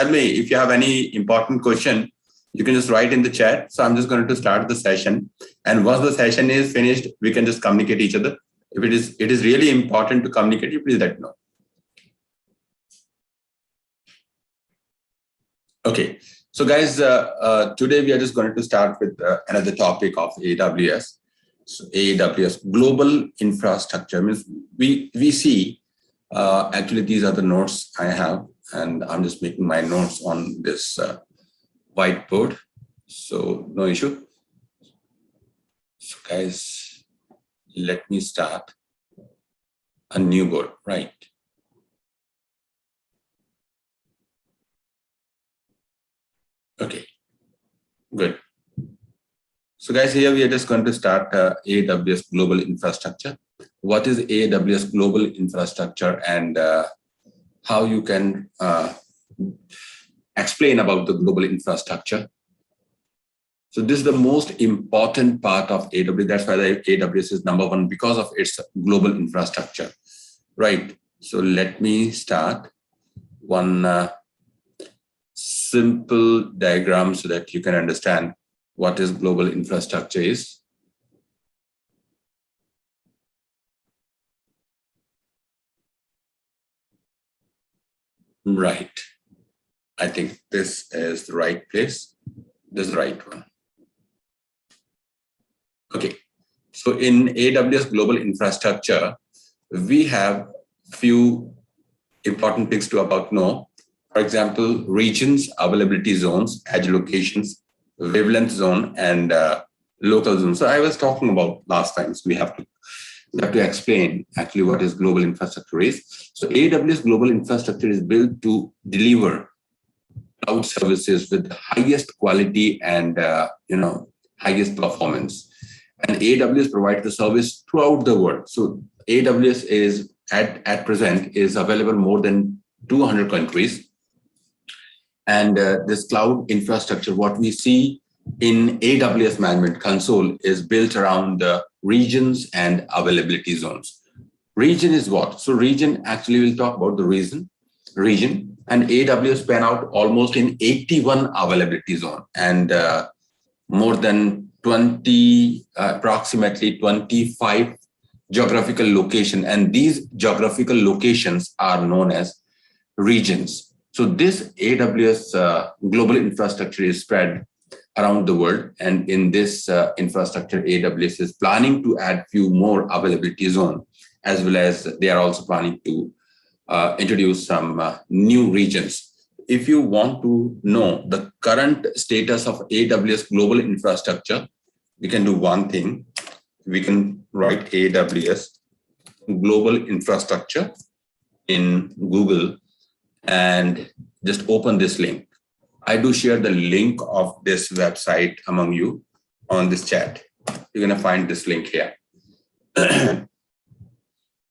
tell me if you have any important question. You can just write in the chat. So I'm just going to start the session. And once the session is finished, we can just communicate each other. If it is really important to communicate, you please let me know. Okay. So guys, today we are just going to start with another topic of AWS. So AWS Global Infrastructure means we see, actually these are the notes I have, and I'm just making my notes on this whiteboard, so no issue. So guys, let me start a new board, right? Okay, good. So guys, here we are just going to start AWS Global Infrastructure. What is AWS Global Infrastructure, and how you can explain about the global infrastructure. So this is the most important part of AWS. That's why the AWS is number one, because of its global infrastructure, right? So let me start one simple diagram so that you can understand what is global infrastructure is. Right. I think this is the right place. This is the right one. Okay. So in AWS Global Infrastructure, we have few important things to know. For example, regions, availability zones, edge locations, wavelength zone, and local zone. So I was talking about last time, so we have to explain actually what is global infrastructure is. So AWS Global Infrastructure is built to deliver cloud services with the highest quality and highest performance. And AWS provides the service throughout the world. So AWS is at present is available more than 200 countries. And this cloud infrastructure, what we see in AWS Management Console, is built around the regions and availability zones. Region is what? So region, actually we'll talk about the region, and AWS span out almost in 81 availability zone, and more than 20, approximately 25 geographical location, and these geographical locations are known as regions. So this AWS global infrastructure is spread around the world, and in this infrastructure, AWS is planning to add few more availability zone, as well as they are also planning to introduce some new regions. If you want to know the current status of AWS global infrastructure, we can do one thing. We can write AWS global infrastructure in Google and just open this link. I do share the link of this website among you on this chat. You're going to find this link here.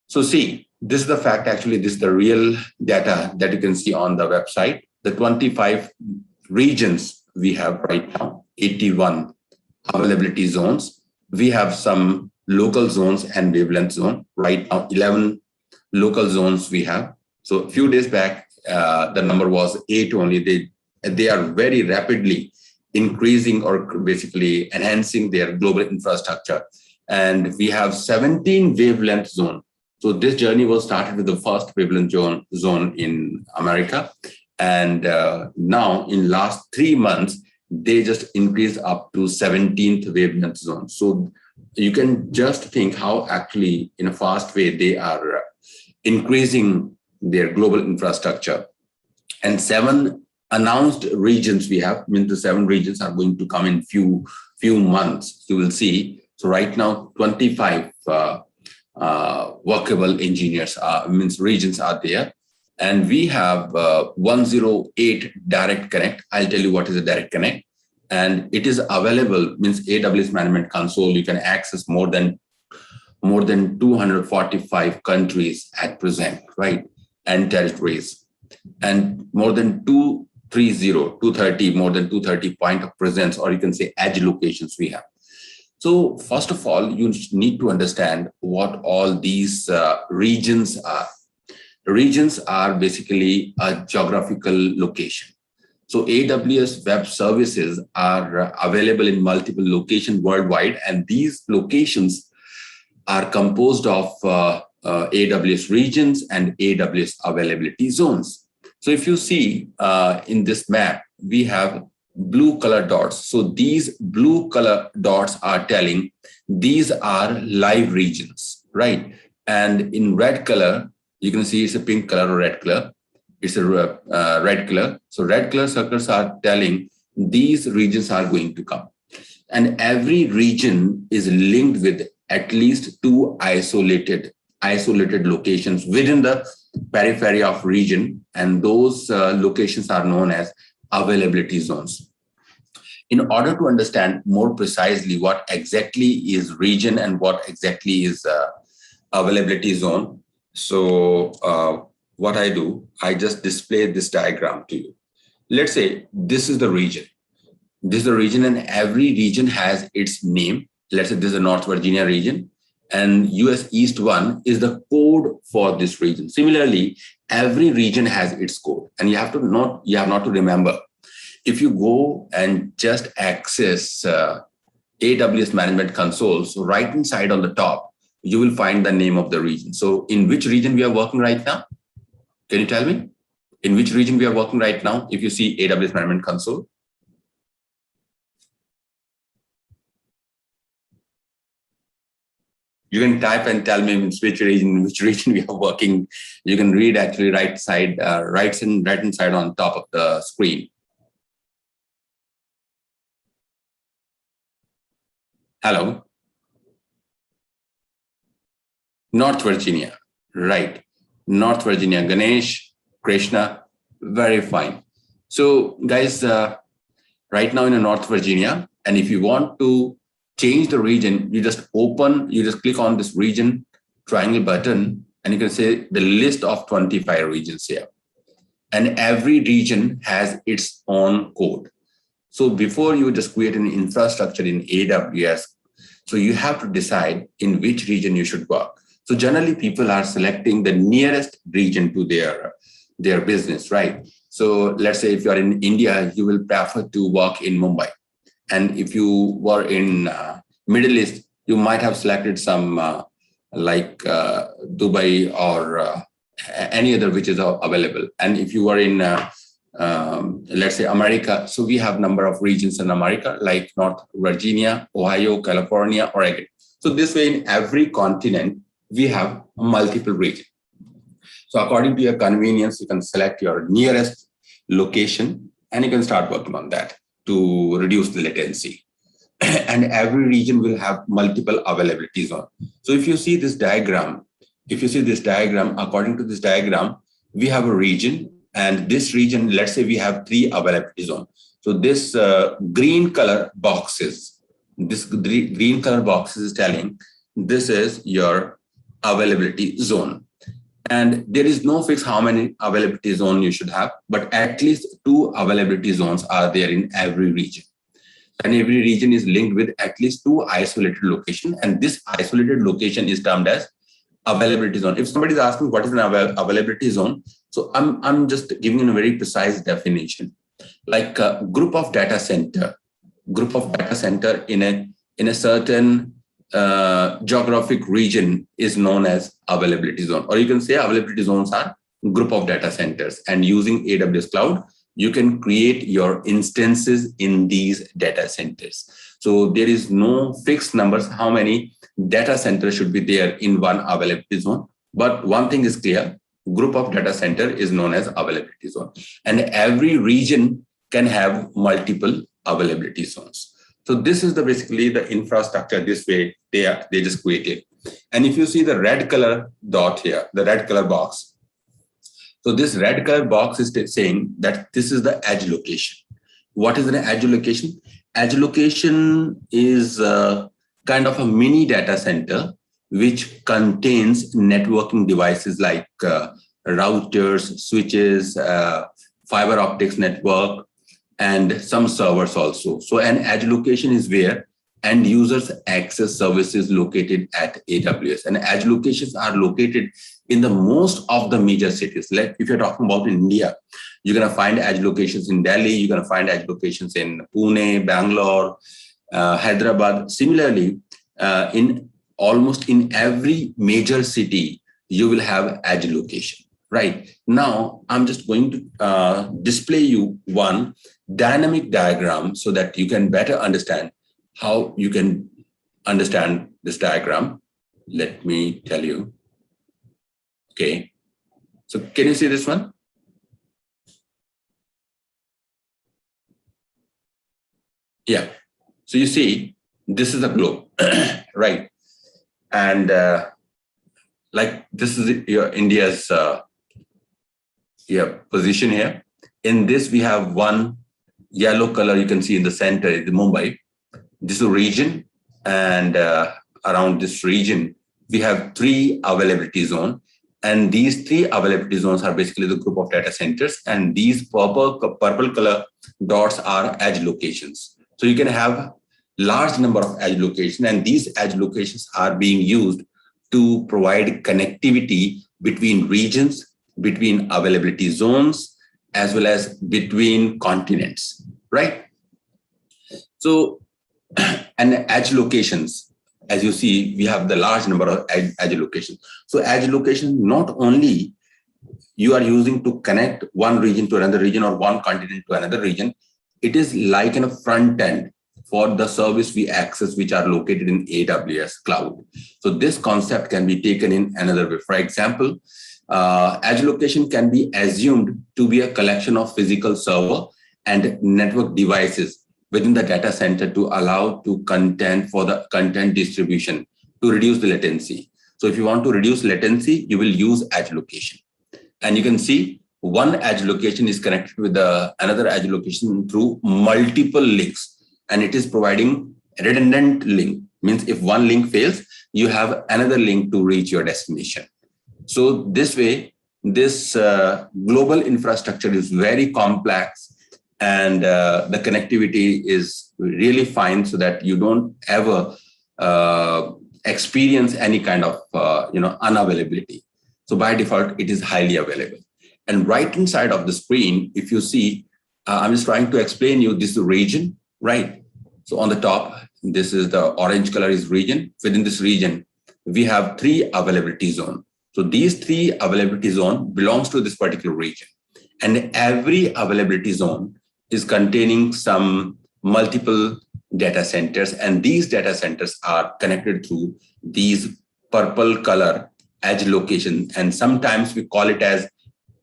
So see, this is the fact, actually, this is the real data that you can see on the website. The 25 regions we have right now, 81 availability zones. We have some local zones and wavelength zone. Right now, 11 local zones we have. So a few days back, the number was 8 only. They are very rapidly increasing or basically enhancing their global infrastructure. And we have 17 wavelength zone. So this journey was started with the first wavelength zone in America. And now in last 3 months, they just increased up to 17th wavelength zone. So you can just think how actually in a fast way they are increasing their global infrastructure. And 7 announced regions we have, means the 7 regions are going to come in few months, you will see. So right now, 25 workable engineers means regions are there. And we have 108 direct connect. I'll tell you what is a direct connect. And it is available, means AWS Management Console, you can access more than 245 countries at present, right? And territories. And more than 230, more than 230 point of presence, or you can say edge locations we have. So first of all, you need to understand what all these regions are. Regions are basically a geographical location. So AWS Web Services are available in multiple locations worldwide, and these locations are composed of AWS regions and AWS availability zones. So if you see in this map, we have blue color dots. So these blue color dots are telling these are live regions, right? And in red color, you can see it's a pink color or red color. It's a red color. So red color circles are telling these regions are going to come. And every region is linked with at least 2 isolated locations within the periphery of region. And those locations are known as availability zones. In order to understand more precisely what exactly is region and what exactly is availability zone, so what I do, I just display this diagram to you. Let's say this is the region. This is the region, and every region has its name. Let's say this is the North Virginia region, and US East 1 is the code for this region. Similarly, every region has its code, and you have not to remember. If you go and just access AWS Management Console, so right inside on the top, you will find the name of the region. So in which region we are working right now? Can you tell me? In which region we are working right now? If you see AWS Management Console. You can type and tell me in which region we are working. You can read actually right hand side on top of the screen. Hello. North Virginia, right. North Virginia, Ganesh, Krishna, very fine. So guys, right now in North Virginia, and if you want to change the region, you just click on this region triangle button, and you can say the list of 25 regions here. And every region has its own code. So before you just create an infrastructure in AWS, so you have to decide in which region you should work. So generally people are selecting the nearest region to their business, right? So let's say if you are in India, you will prefer to work in Mumbai. And if you were in Middle East, you might have selected some like Dubai or any other which is available. And if you were in, let's say America, so we have number of regions in America, like North Virginia, Ohio, California, Oregon. So this way in every continent, we have multiple regions. So according to your convenience, you can select your nearest location and you can start working on that to reduce the latency. And every region will have multiple availability zones. So if you see this diagram, according to this diagram, we have a region, and this region, let's say we have 3 availability zones. So this green color boxes is telling this is your availability zone. And there is no fix how many availability zones you should have, but at least 2 availability zones are there in every region. And every region is linked with at least 2 isolated locations. And this isolated location is termed as availability zone. If somebody is asking what is an availability zone, so I'm just giving a very precise definition. Like a group of data center in a certain geographic region is known as availability zone, or you can say availability zones are group of data centers. And using AWS Cloud, you can create your instances in these data centers. So there is no fixed numbers how many data centers should be there in one availability zone. But one thing is clear, group of data center is known as availability zone. And every region can have multiple availability zones. So this is basically the infrastructure this way they just created. And if you see the red color dot here, the red color box. So this red color box is saying that this is the edge location. What is an edge location? Edge location is kind of a mini data center which contains networking devices like routers, switches, fiber optics network, and some servers also. So an edge location is where end users access services located at AWS. And edge locations are located in the most of the major cities. Like if you're talking about India, you're going to find edge locations in Delhi, you're going to find edge locations in Pune, Bangalore, Hyderabad. Similarly, in almost in every major city, you will have edge location. Right now, I'm just going to display you one dynamic diagram so that you can better understand how you can understand this diagram. Let me tell you. Okay, so can you see this one? Yeah, so you see, this is a globe, right? And like this is your India's position here. In this, we have one yellow color you can see in the center, is Mumbai. This is a region, and around this region, we have 3 availability zones. And these 3 availability zones are basically the group of data centers. And these purple color dots are edge locations. So you can have large number of edge locations, and these edge locations are being used to provide connectivity between regions, between availability zones, as well as between continents, right? So, and edge locations, as you see, we have the large number of edge locations. So edge location, not only you are using to connect one region to another region or one continent to another region, it is like in a front end for the service we access, which are located in AWS Cloud. So this concept can be taken in another way. For example, edge location can be assumed to be a collection of physical server and network devices within the data center to allow to content for the content distribution to reduce the latency. So if you want to reduce latency, you will use edge location. And you can see one edge location is connected with another edge location through multiple links. And it is providing a redundant link. Means if one link fails, you have another link to reach your destination. So this way, this global infrastructure is very complex, and the connectivity is really fine so that you don't ever experience any kind of unavailability. So by default, it is highly available. And right inside of the screen, if you see, I'm just trying to explain you this region, right? So on the top, this is the orange color is region. Within this region, we have 3 availability zones. So these 3 availability zone belongs to this particular region. And every availability zone is containing some multiple data centers. And these data centers are connected through these purple color edge location. And sometimes we call it as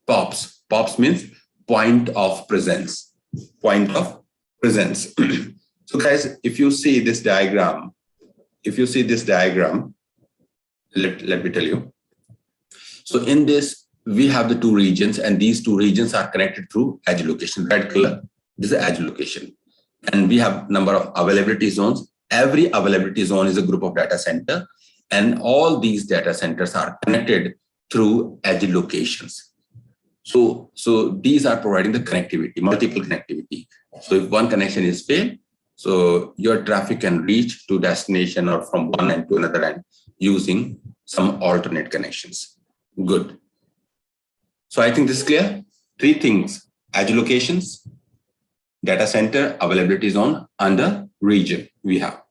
POPs. POPs means point of presence. Point of presence. So guys, if you see this diagram, let me tell you. So in this, we have the 2 regions, and these 2 regions are connected through edge location. Red color, this is edge location. And we have number of availability zones. Every availability zone is a group of data center, and all these data centers are connected through edge locations. So these are providing the connectivity, multiple connectivity. So if one connection is failed, so your traffic can reach to destination or from one end to another end using some alternate connections. Good. So I think this is clear. 3 things: edge locations, data center, availability zone, and the region we have.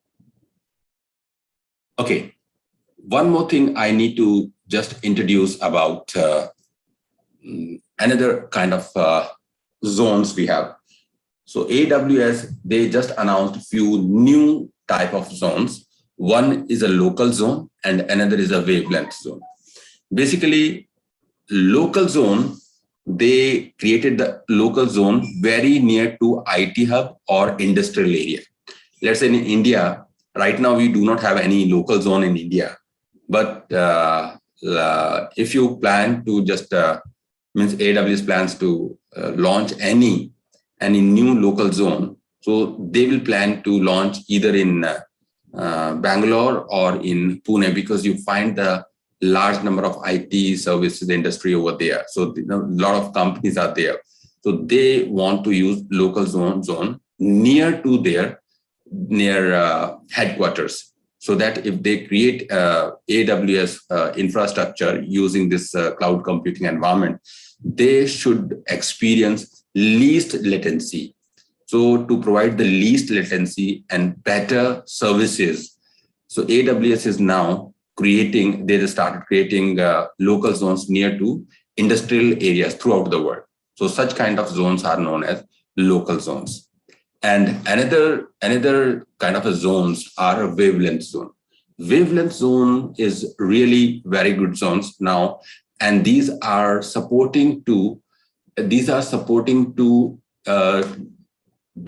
Okay. One more thing I need to just introduce about another kind of zones we have. So AWS, they just announced a few new type of zones. One is a local zone and another is a wavelength zone. Basically, local zone, they created the local zone very near to IT hub or industrial area. Let's say in India, right now we do not have any local zone in India. But if you plan to just, means AWS plans to launch any new local zone, so they will plan to launch either in Bangalore or in Pune, because you find the large number of IT services industry over there. So a lot of companies are there. So they want to use local zone near to their headquarters. so that if they create AWS infrastructure using this cloud computing environment, they should experience least latency. So to provide the least latency and better services, so AWS is now creating, they just started creating local zones near to industrial areas throughout the world. So such kind of zones are known as local zones. And another kind of a zones are a wavelength zone. Wavelength zone is really very good zones now, and these are supporting to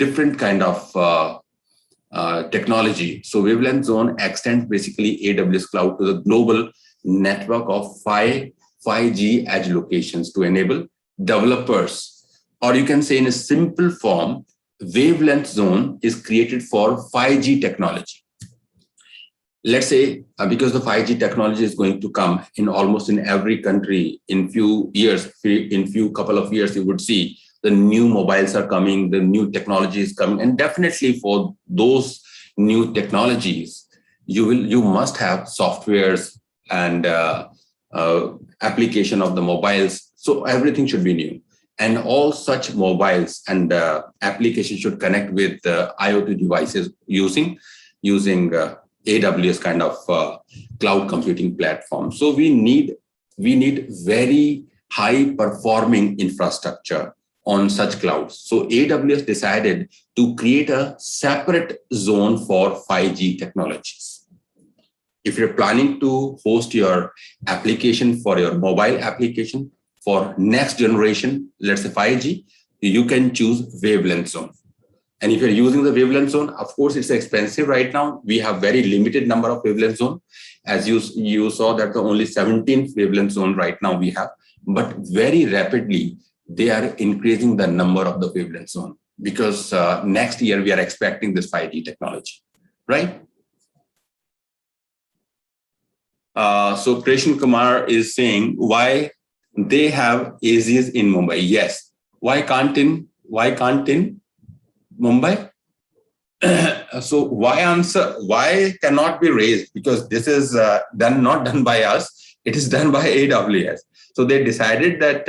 different kind of technology. So wavelength zone extends basically AWS Cloud to the global network of 5G edge locations to enable developers, or you can say in a simple form, wavelength zone is created for 5G technology. Let's say because the 5G technology is going to come in almost in every country in few couple of years, you would see the new mobiles are coming, the new technology is coming, and definitely for those new technologies, you must have softwares and application of the mobiles. So everything should be new, and all such mobiles and applications should connect with IoT devices using AWS kind of cloud computing platform. So we need very high performing infrastructure on such clouds. So AWS decided to create a separate zone for 5G technologies. If you're planning to host your application for your mobile application for next generation, let's say 5G, you can choose wavelength zone. And if you're using the wavelength zone, of course, it's expensive right now. We have very limited number of wavelength zone. As you saw that the only 17th wavelength zone right now we have, but very rapidly, they are increasing the number of the wavelength zone because next year we are expecting this 5G technology, right? So Krishan Kumar is saying why they have AZs in Mumbai. Yes. Why can't in Mumbai? So why cannot be raised? Because this is not done by us. It is done by AWS. So they decided that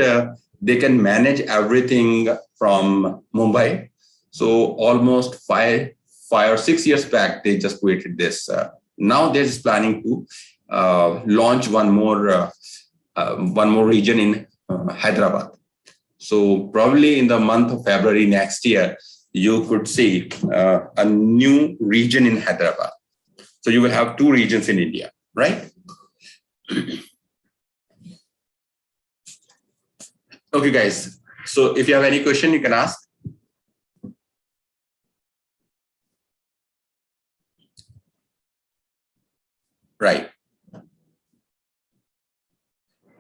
they can manage everything from Mumbai. So almost five or 6 years back, they just created this. Now they're just planning to launch one more region in Hyderabad. So probably in the month of February next year, you could see a new region in Hyderabad. So you will have 2 regions in India, right? Okay, guys. So if you have any question, you can ask. Right.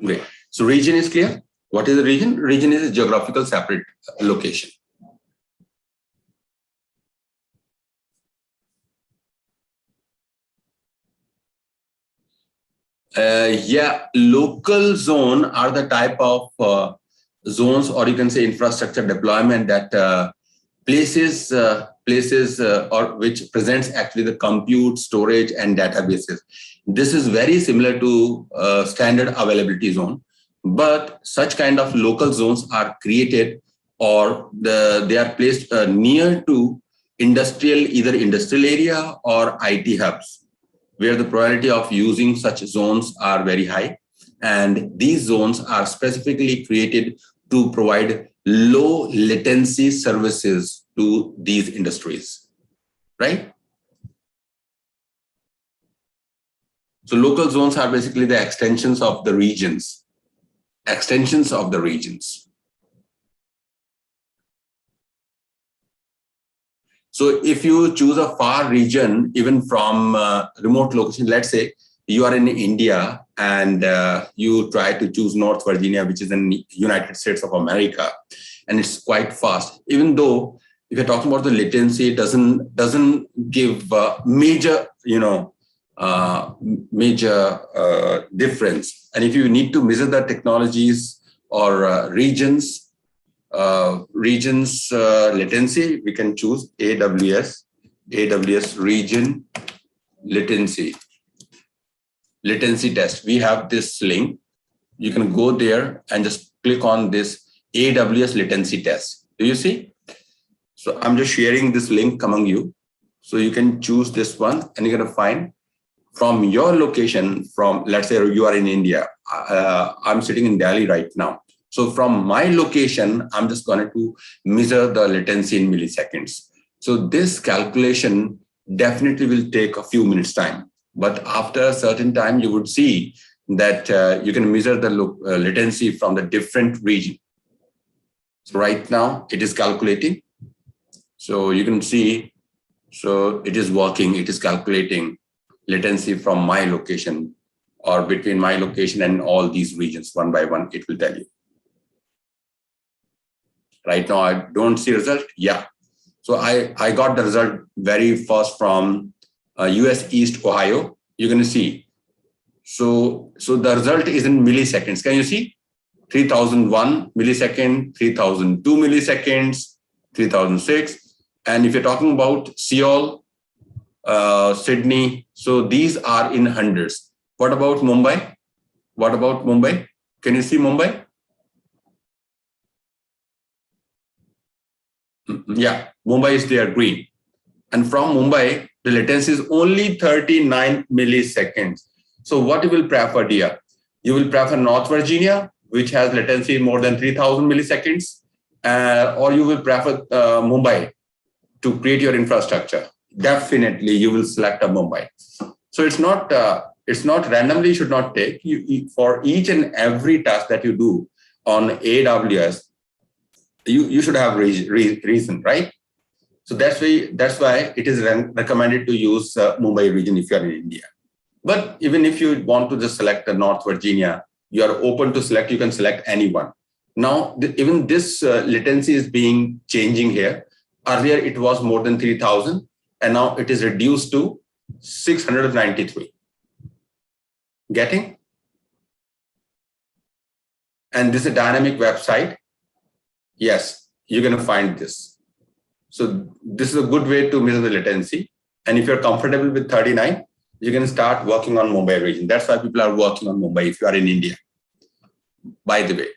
Great. So region is clear. What is the region? Region is a geographical separate location. Yeah, local zone are the type of zones, or you can say infrastructure deployment that places or which presents actually the compute, storage, and databases. This is very similar to standard availability zone, but such kind of local zones are created or they are placed near to either industrial area or IT hubs, where the probability of using such zones are very high. And these zones are specifically created to provide low latency services to these industries, right? So local zones are basically the extensions of the regions. So if you choose a far region, even from remote location, let's say you are in India and you try to choose North Virginia, which is in the United States of America, and it's quite fast. Even though if you're talking about the latency, it doesn't give major difference. And if you need to measure the technologies or regions latency, we can choose AWS Region latency test. We have this link. You can go there and just click on this AWS latency test. Do you see? So I'm just sharing this link among you. So you can choose this one and you're going to find from your location, from, let's say you are in India. I'm sitting in Delhi right now. So from my location, I'm just going to measure the latency in milliseconds. So this calculation definitely will take a few minutes time. But after a certain time, you would see that you can measure the latency from the different region. So right now it is calculating. So you can see, so it is working, it is calculating latency from my location or between my location and all these regions one by one, it will tell you. Right now, I don't see result. Yeah. So I got the result very first from US East, Ohio. You're going to see. So the result is in milliseconds. Can you see? 3001 millisecond, 3002 milliseconds, 3006. And if you're talking about Seoul, Sydney, so these are in hundreds. What about Mumbai? What about Mumbai? Can you see Mumbai? Yeah, Mumbai is there, green. And from Mumbai, the latency is only 39 milliseconds. So what you will prefer, dear? You will prefer North Virginia, which has latency more than 3000 milliseconds, or you will prefer Mumbai to create your infrastructure. Definitely, you will select a Mumbai. So it's not randomly, should not take. For each and every task that you do on AWS, you should have reason, right? So that's why it is recommended to use Mumbai region if you are in India. But even if you want to just select North Virginia, you are open to select, you can select anyone. Now, even this latency is being changing here. Earlier, it was more than 3000, and now it is reduced to 693. Getting? And this is a dynamic website. Yes, you're going to find this. So this is a good way to measure the latency. And if you're comfortable with 39, you can start working on Mumbai region. That's why people are working on Mumbai if you are in India. By the way.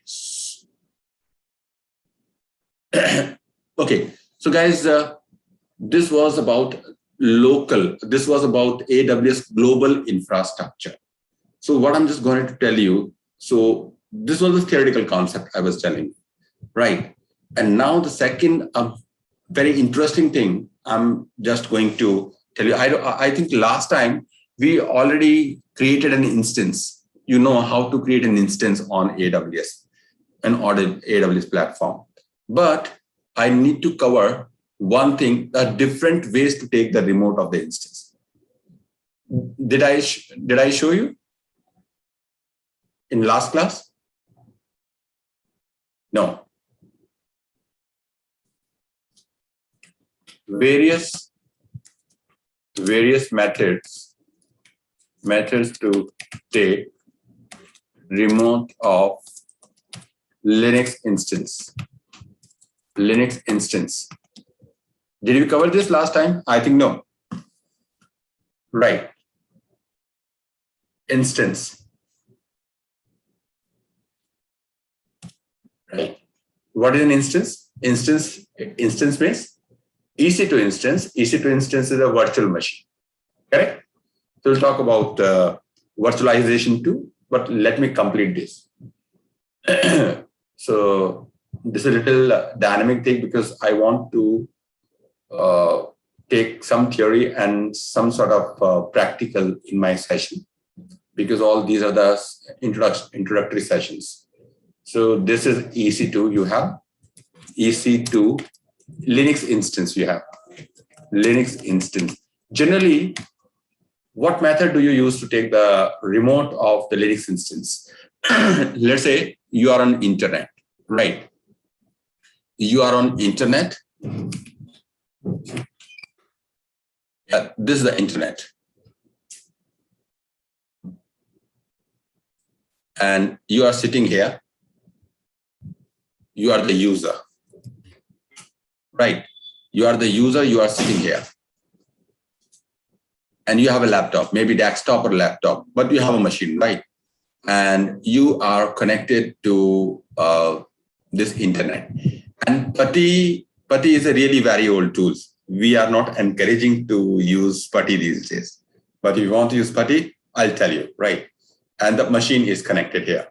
Okay. So guys, this was about local. This was about AWS Global Infrastructure. So what I'm just going to tell you. So this was the theoretical concept I was telling you. Right. And now the second very interesting thing I'm just going to tell you. I think last time we already created an instance. You know how to create an instance on AWS, an AWS platform. But I need to cover one thing, different ways to take the remote of the instance. Did I show you in last class? No. Various methods to take remote of Linux instance. Did we cover this last time? I think no. Right. Instance. Right. What is an instance? Instance means EC2 instance. EC2 instance is a virtual machine. Correct? So we'll talk about virtualization too, but let me complete this. So this is a little dynamic thing because I want to take some theory and some sort of practical in my session, because all these are the introductory sessions. So this is EC2, you have EC2 Linux instance, you have Linux instance. Generally, what method do you use to take the remote of the Linux instance? Let's say you are on internet, right? You are on internet. Yeah, this is the internet. And you are sitting here. You are the user. Right. You are the user, you are sitting here. and you have a laptop, maybe desktop or laptop, but you have a machine, right? And you are connected to this internet. And PuTTY is a really very old tool. We are not encouraging to use PuTTY these days. But if you want to use PuTTY, I'll tell you, right? And the machine is connected here.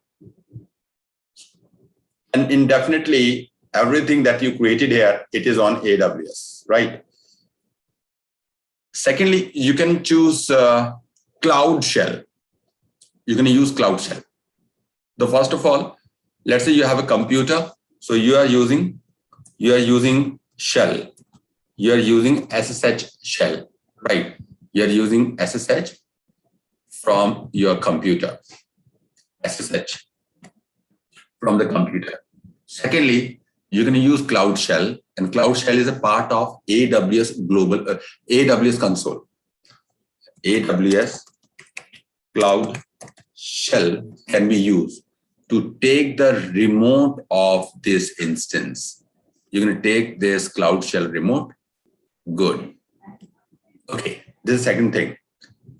And indefinitely, everything that you created here, it is on AWS, right? Secondly, you can choose Cloud Shell. You're going to use Cloud Shell. The first of all, let's say you have a computer. So you are using shell. You are using SSH shell, right? You are using SSH from your computer. SSH from the computer. Secondly, you're going to use Cloud Shell, and Cloud Shell is a part of AWS Global, AWS Console. AWS Cloud Shell can be used to take the remote of this instance. You're going to take this Cloud Shell remote. Good. Okay, this is the second thing.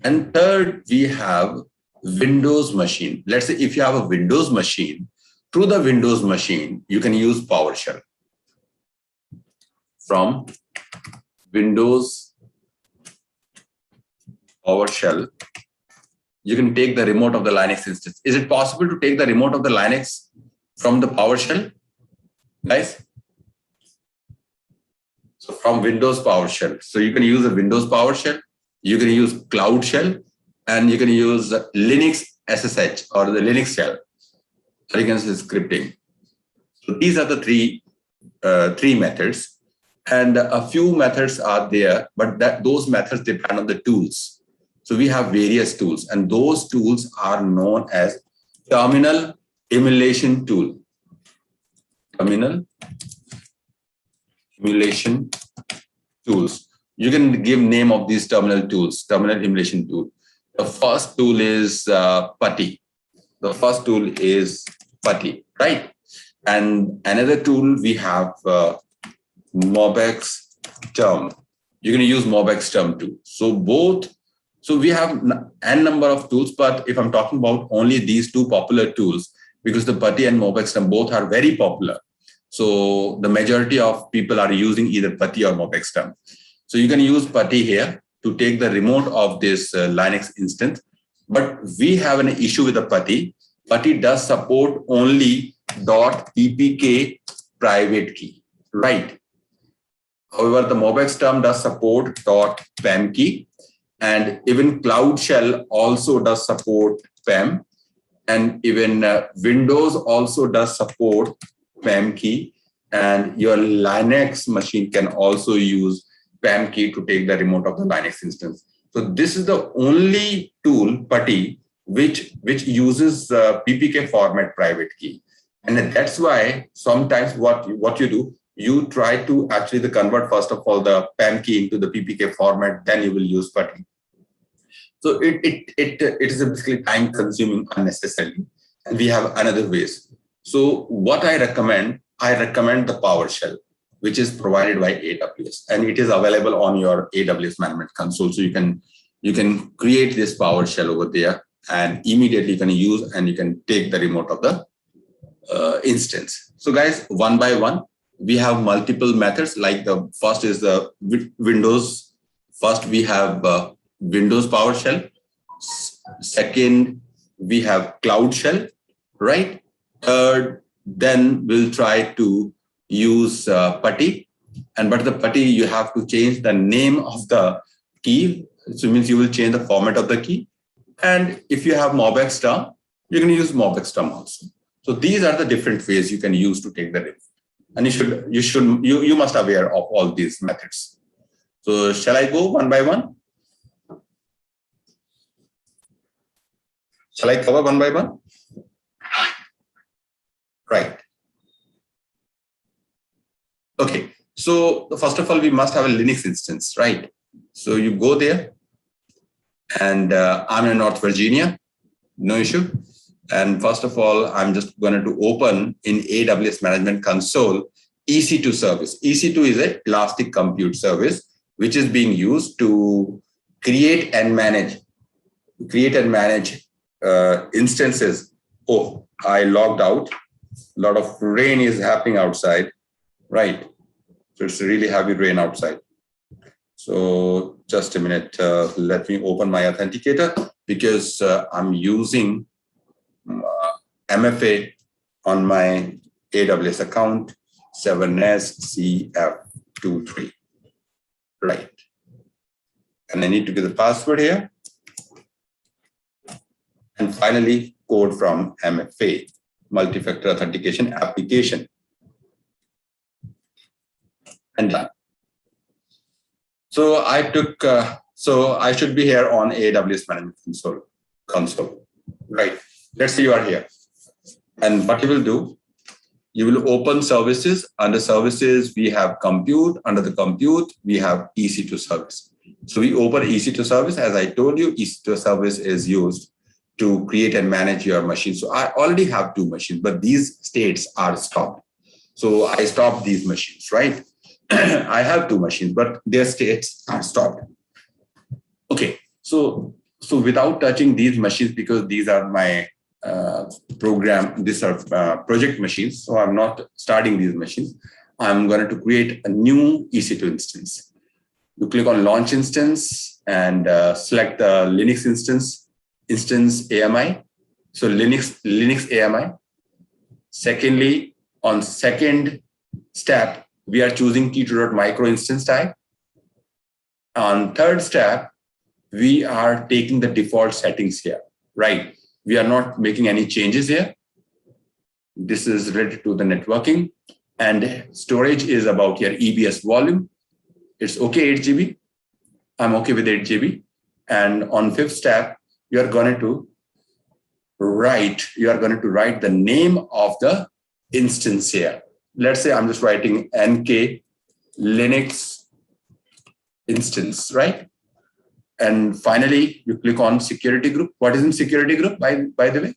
And third, we have Windows machine. Let's say if you have a Windows machine, through the Windows machine, you can use PowerShell. From Windows PowerShell, you can take the remote of the Linux instance. Is it possible to take the remote of the Linux from the PowerShell? Guys? So from Windows PowerShell. So you can use a Windows PowerShell, you can use Cloud Shell, and you can use Linux SSH or the Linux shell. Against scripting. So these are the three methods, and a few methods are there, but those methods depend on the tools. So we have various tools, and those tools are known as terminal emulation tool. Terminal emulation tools. You can give name of these terminal tools. Terminal emulation tool. The first tool is PuTTY. The first tool is PuTTY, right? And another tool we have MobX term. You're going to use MobX term too. So both. So we have n number of tools, but if I'm talking about only these two popular tools, because the PuTTY and MobX term both are very popular. So the majority of people are using either PuTTY or MobX term. So you can use PuTTY here to take the remote of this Linux instance. But we have an issue with the PuTTY. PuTTY does support only .ppk private key, right? However, the MobX term does support .pem key, and even Cloud Shell also does support PEM, and even Windows also does support PEM key, and your Linux machine can also use PEM key to take the remote of the Linux instance. So this is the only tool, PuTTY, which uses PPK format private key. And that's why sometimes what you do, you try to actually convert first of all the PEM key into the PPK format, then you will use PuTTY. So it is basically time consuming unnecessarily. And we have another ways. So what I recommend the PowerShell, which is provided by AWS, and it is available on your AWS Management Console. So you can create this PowerShell over there, and immediately you can use and you can take the remote of the instance. So guys, one by one, we have multiple methods. Like the first is the Windows. First, we have Windows PowerShell. Second, we have Cloud Shell, right? Third, then we'll try to use PuTTY. But the PuTTY, you have to change the name of the key. So it means you will change the format of the key. And if you have MobX term, you're going to use MobX term also. So these are the different ways you can use to take the remote. And you must be aware of all these methods. So shall I go one by one? Shall I cover one by one? Right. Okay. So first of all, we must have a Linux instance, right? So you go there, and I'm in North Virginia, no issue. And first of all, I'm just going to open in AWS Management Console EC2 service. EC2 is an elastic compute service, which is being used to create and manage instances. Oh, I logged out. A lot of rain is happening outside, right? So it's really heavy rain outside. So just a minute, let me open my authenticator because I'm using MFA on my AWS account 7SCF23, right? And I need to give the password here. And finally, code from MFA, multi-factor authentication application. And done. So I took, so I should be here on AWS Management Console, right? Let's say you are here. And what you will do, you will open services. Under services, we have compute. Under the compute, we have EC2 service. So we open EC2 service. As I told you, EC2 service is used to create and manage your machine. So I already have 2 machines, but these states are stopped. So I stopped these machines, right? I have 2 machines, but their states are stopped. Okay, so without touching these machines, because these are my these are project machines, so I'm not starting these machines. I'm going to create a new EC2 instance. You click on launch instance and select the Linux instance AMI. So Linux AMI. Secondly, on second step, we are choosing T2.micro instance type. On third step, we are taking the default settings here, right? We are not making any changes here. This is related to the networking, and storage is about your EBS volume. It's okay, 8 GB. I'm okay with 8 GB. And on fifth step, you are going to write the name of the instance here. Let's say I'm just writing NK Linux instance, right? And finally, you click on security group. What is in security group, by the way?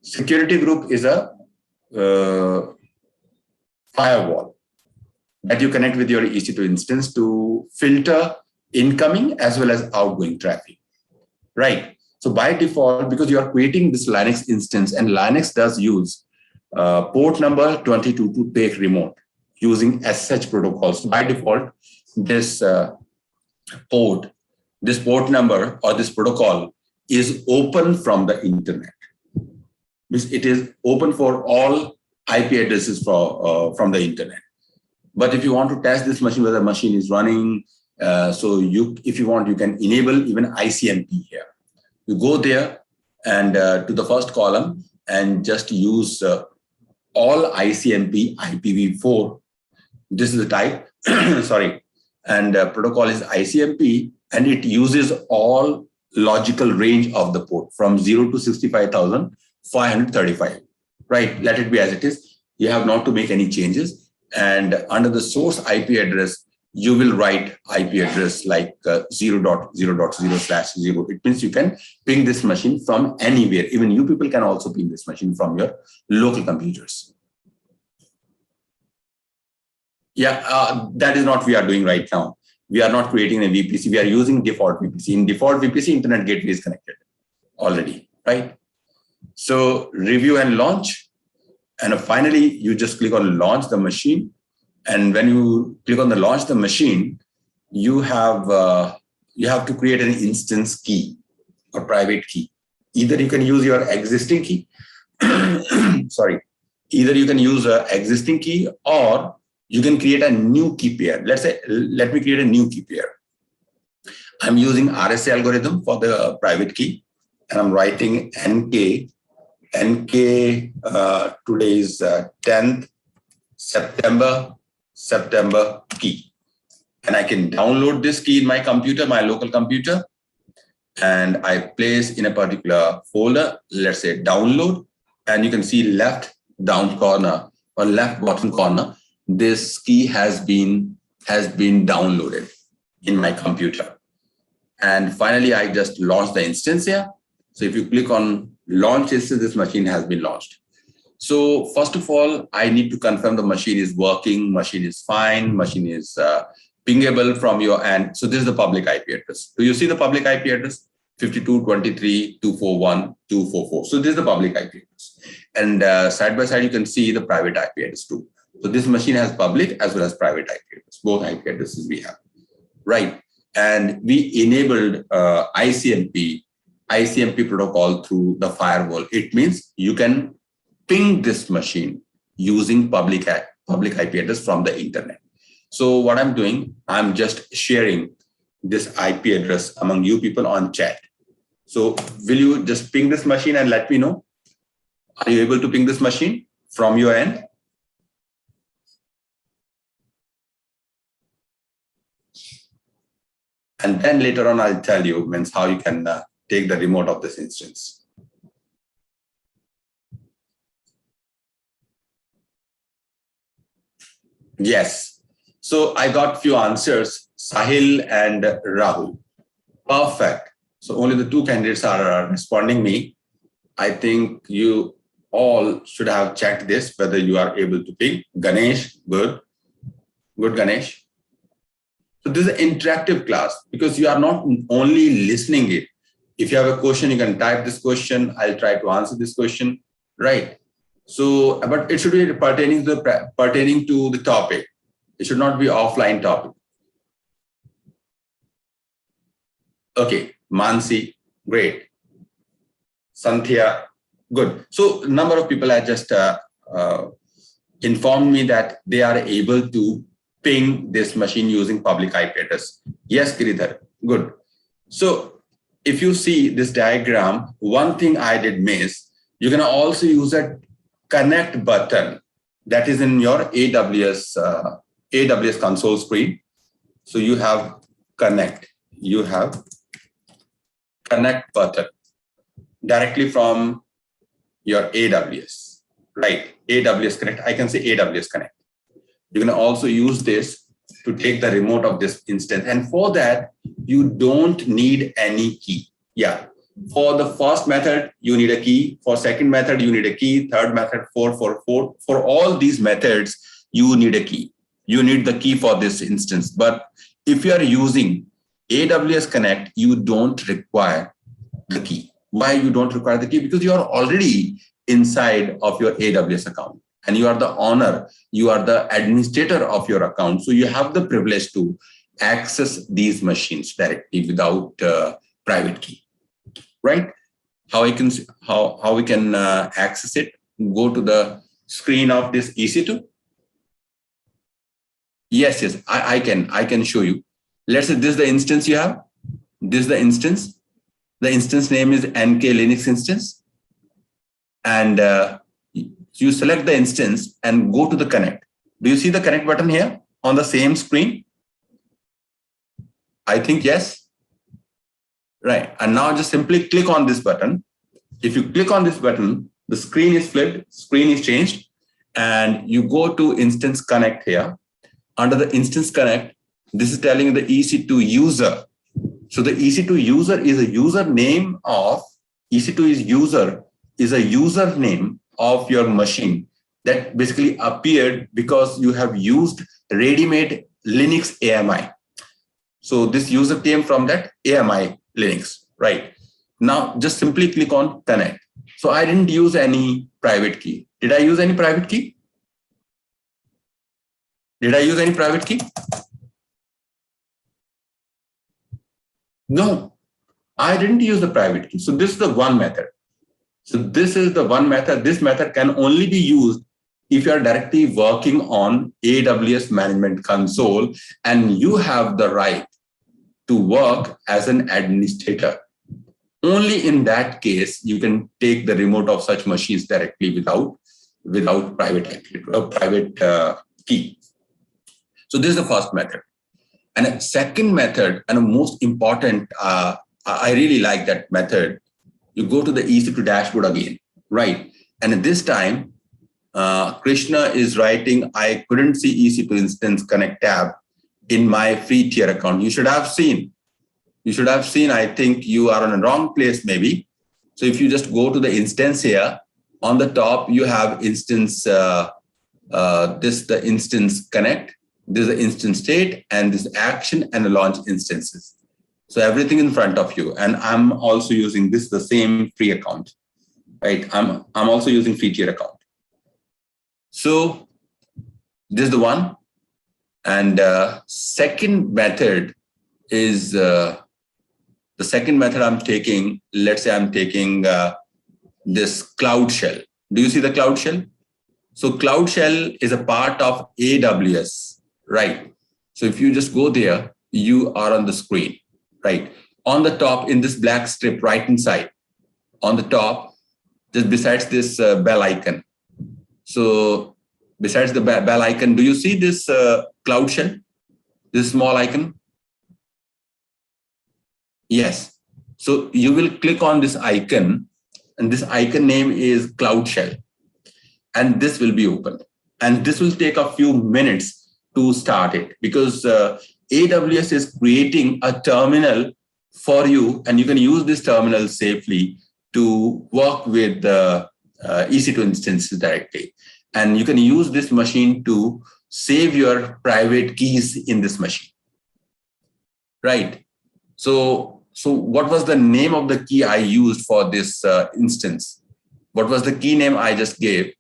Security group is a firewall that you connect with your EC2 instance to filter incoming as well as outgoing traffic, right? So by default, because you are creating this Linux instance, and Linux does use port number 22 to take remote using SSH protocols. By default, this port number or this protocol is open from the internet. It is open for all IP addresses from the internet. But if you want to test this machine, whether the machine is running, if you want, you can enable even ICMP here. You go there and to the first column and just use all ICMP IPv4. This is the type, sorry, and protocol is ICMP, and it uses all logical range of the port from 0 to 65,535, right? Let it be as it is. You have not to make any changes. And under the source IP address, you will write IP address like 0.0.0/0. It means you can ping this machine from anywhere. Even you people can also ping this machine from your local computers. Yeah, that is not what we are doing right now. We are not creating a VPC. We are using default VPC. In default VPC, Internet Gateway is connected already, right? So review and launch. And finally, you just click on launch the machine. And when you click on the launch the machine, you have to create an instance key or private key. Either you can use your existing key. Sorry. Either you can use an existing key, or you can create a new key pair. Let me create a new key pair. I'm using RSA algorithm for the private key, and I'm writing NK. Today is 10th September key. And I can download this key in my computer, my local computer, and I place in a particular folder, let's say download, and you can see left down corner or left bottom corner, this key has been downloaded in my computer. And finally, I just launched the instance here. So if you click on launch instance, this machine has been launched. So first of all, I need to confirm the machine is working, machine is fine, machine is pingable from your end. So this is the public IP address. Do you see the public IP address? 52.23.241.244. So this is the public IP address. And side by side, you can see the private IP address too. So this machine has public as well as private IP address. Both IP addresses we have, right? And we enabled ICMP protocol through the firewall. It means you can ping this machine using public IP address from the internet. So what I'm doing, I'm just sharing this IP address among you people on chat. So will you just ping this machine and let me know? Are you able to ping this machine from your end? And then later on, I'll tell you means how you can take the remote of this instance. Yes. So I got few answers, Sahil and Rahul. Perfect. So only the two candidates are responding me. I think you all should have checked this, whether you are able to ping. Ganesh, good. Good, Ganesh. So this is an interactive class because you are not only listening it. If you have a question, you can type this question. I'll try to answer this question, right? So, but it should be pertaining to the topic. It should not be offline topic. Okay, Mansi, great. Santhya, good. So, number of people have just informed me that they are able to ping this machine using public IP address. Yes, Giridhar, good. So, if you see this diagram, one thing I did miss, you can also use a connect button that is in your AWS console screen. So you have connect, you have connect button directly from your AWS, right? AWS Connect, I can say AWS Connect. You can also use this to take the remote of this instance. And for that, you don't need any key. Yeah. For the first method, you need a key. For second method, you need a key. Third method, for all these methods, you need a key. You need the key for this instance. But if you are using AWS Connect, you don't require the key. Why you don't require the key? Because you are already inside of your AWS account and you are the owner, you are the administrator of your account. So you have the privilege to access these machines directly without private key. Right? How we can access it? Go to the screen of this EC2. Yes, I can show you. Let's say this is the instance you have. This is the instance. The instance name is NK Linux instance. And you select the instance and go to the connect. Do you see the connect button here on the same screen? I think yes. Right. And now just simply click on this button. If you click on this button, the screen is flipped, screen is changed, and you go to Instance Connect here. Under the Instance Connect, this is telling the EC2 user. So the EC2 user is a username of, EC2 is a username of your machine that basically appeared because you have used ready-made Linux AMI. So this user came from that AMI Linux, right? Now just simply click on connect. So I didn't use any private key. Did I use any private key? Did I use any private key? No, I didn't use the private key. So this is the one method. So this is the one method. This method can only be used if you are directly working on AWS Management Console and you have the right to work as an administrator. Only in that case, you can take the remote of such machines directly without private key. So this is the first method. And a second method, and a most important, I really like that method. You go to the EC2 dashboard again, right? And at this time, Krishna is writing, I couldn't see EC2 Instance Connect tab in my free tier account. You should have seen. I think you are on a wrong place maybe. So if you just go to the instance here, on the top, you have instance, the instance connect. There's the instance state and this action and the launch instances. So everything in front of you. And I'm also using this, the same free account, right? I'm also using free tier account. So this is the one. And second method is the second method I'm taking. Let's say I'm taking this Cloud Shell. Do you see the Cloud Shell? So Cloud Shell is a part of AWS, right? So if you just go there, you are on the screen, right? On the top in this black strip right inside, on the top, just besides this bell icon. So besides the bell icon, do you see this Cloud Shell? This small icon? Yes. So you will click on this icon, and this icon name is Cloud Shell. And this will be opened. And this will take a few minutes to start it, because AWS is creating a terminal for you, and you can use this terminal safely to work with the EC2 instances directly. And you can use this machine to save your private keys in this machine, right? So what was the name of the key I used for this instance? What was the key name I just gave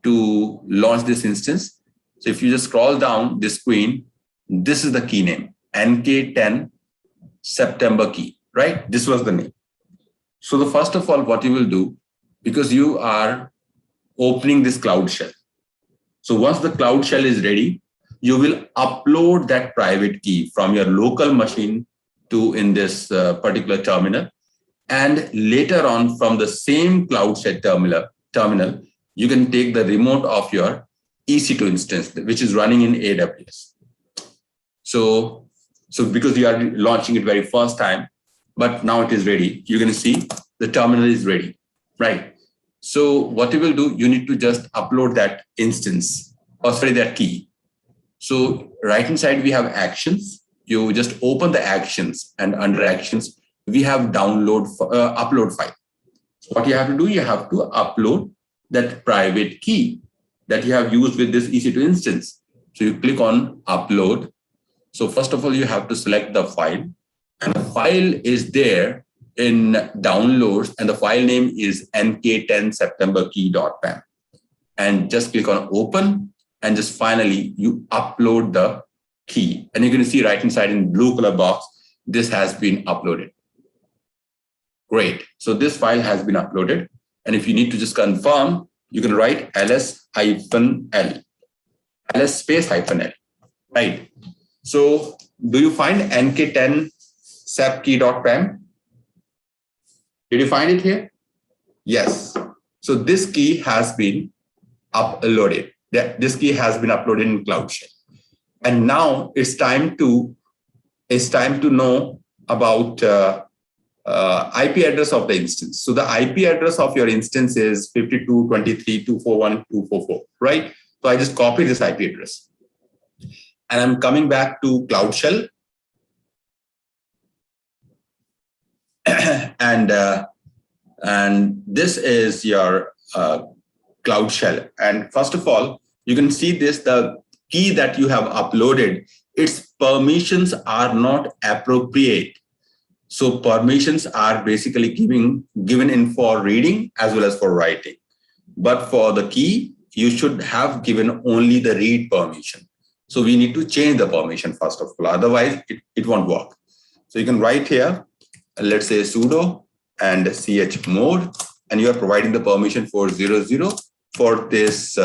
to launch this instance? So if you just scroll down this screen, this is the key name, NK10 September key, right? This was the name. So the first of all, what you will do, because you are opening this Cloud Shell. So once the Cloud Shell is ready, you will upload that private key from your local machine to in this particular terminal. And later on, from the same Cloud Shell terminal, you can take the remote of your EC2 instance, which is running in AWS. So because you are launching it very first time, but now it is ready, you're going to see the terminal is ready, right? So what you will do, you need to just upload that instance, or sorry, that key. So right inside we have actions. You just open the actions, and under actions, we have upload file. So what you have to do, you have to upload that private key that you have used with this EC2 instance. So you click on upload. So first of all, you have to select the file, and the file is there in downloads, and the file name is nk10 september key.pam. And just click on open, and just finally you upload the key. And you're going to see right inside in blue color box, this has been uploaded. Great. So this file has been uploaded. And if you need to just confirm, you can write ls-l, ls space -l, right? So do you find nk10 sep key.pam? Did you find it here? Yes. So this key has been uploaded. This key has been uploaded in Cloud Shell. And now it's time to know about IP address of the instance. So the IP address of your instance is 52.23.241.244, right? So I just copy this IP address. And I'm coming back to Cloud Shell. And this is your Cloud Shell. And first of all, you can see this, the key that you have uploaded, its permissions are not appropriate. So permissions are basically given in for reading as well as for writing. But for the key, you should have given only the read permission. So we need to change the permission first of all, otherwise it won't work. So you can write here, let's say sudo and chmod, and you are providing the permission for 00 for this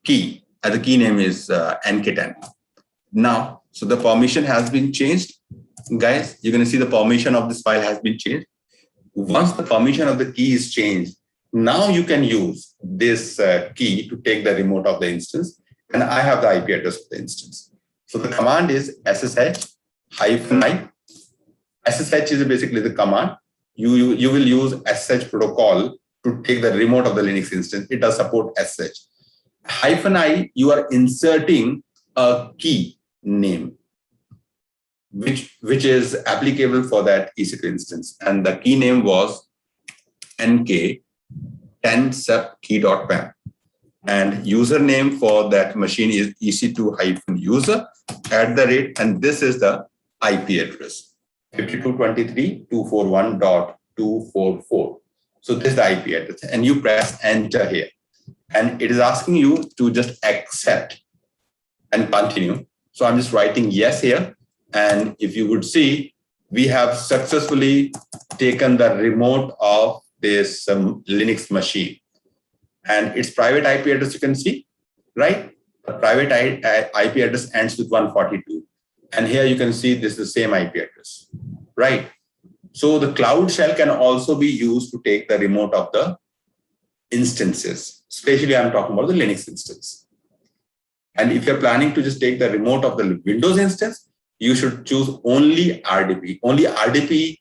key. And the key name is nk10. Now, so the permission has been changed. Guys, you're going to see the permission of this file has been changed. Once the permission of the key is changed, now you can use this key to take the remote of the instance. And I have the IP address of the instance. So the command is ssh-i. SSH is basically the command. You will use SSH protocol to take the remote of the Linux instance. It does support SSH. -i, you are inserting a key name, which is applicable for that EC2 instance. And the key name was nk10 sep key.pam. and username for that machine is EC2-user @ and this is the IP address 52.23.241.244. So this is the IP address, and you press enter here, and it is asking you to just accept and continue. So I'm just writing yes here, and if you would see, we have successfully taken the remote of this Linux machine, and its private IP address you can see, right? The private IP address ends with 142, and here you can see this is the same IP address, right? So the Cloud Shell can also be used to take the remote of the instances, especially I'm talking about the Linux instance. And if you're planning to just take the remote of the Windows instance, you should choose only RDP. Only RDP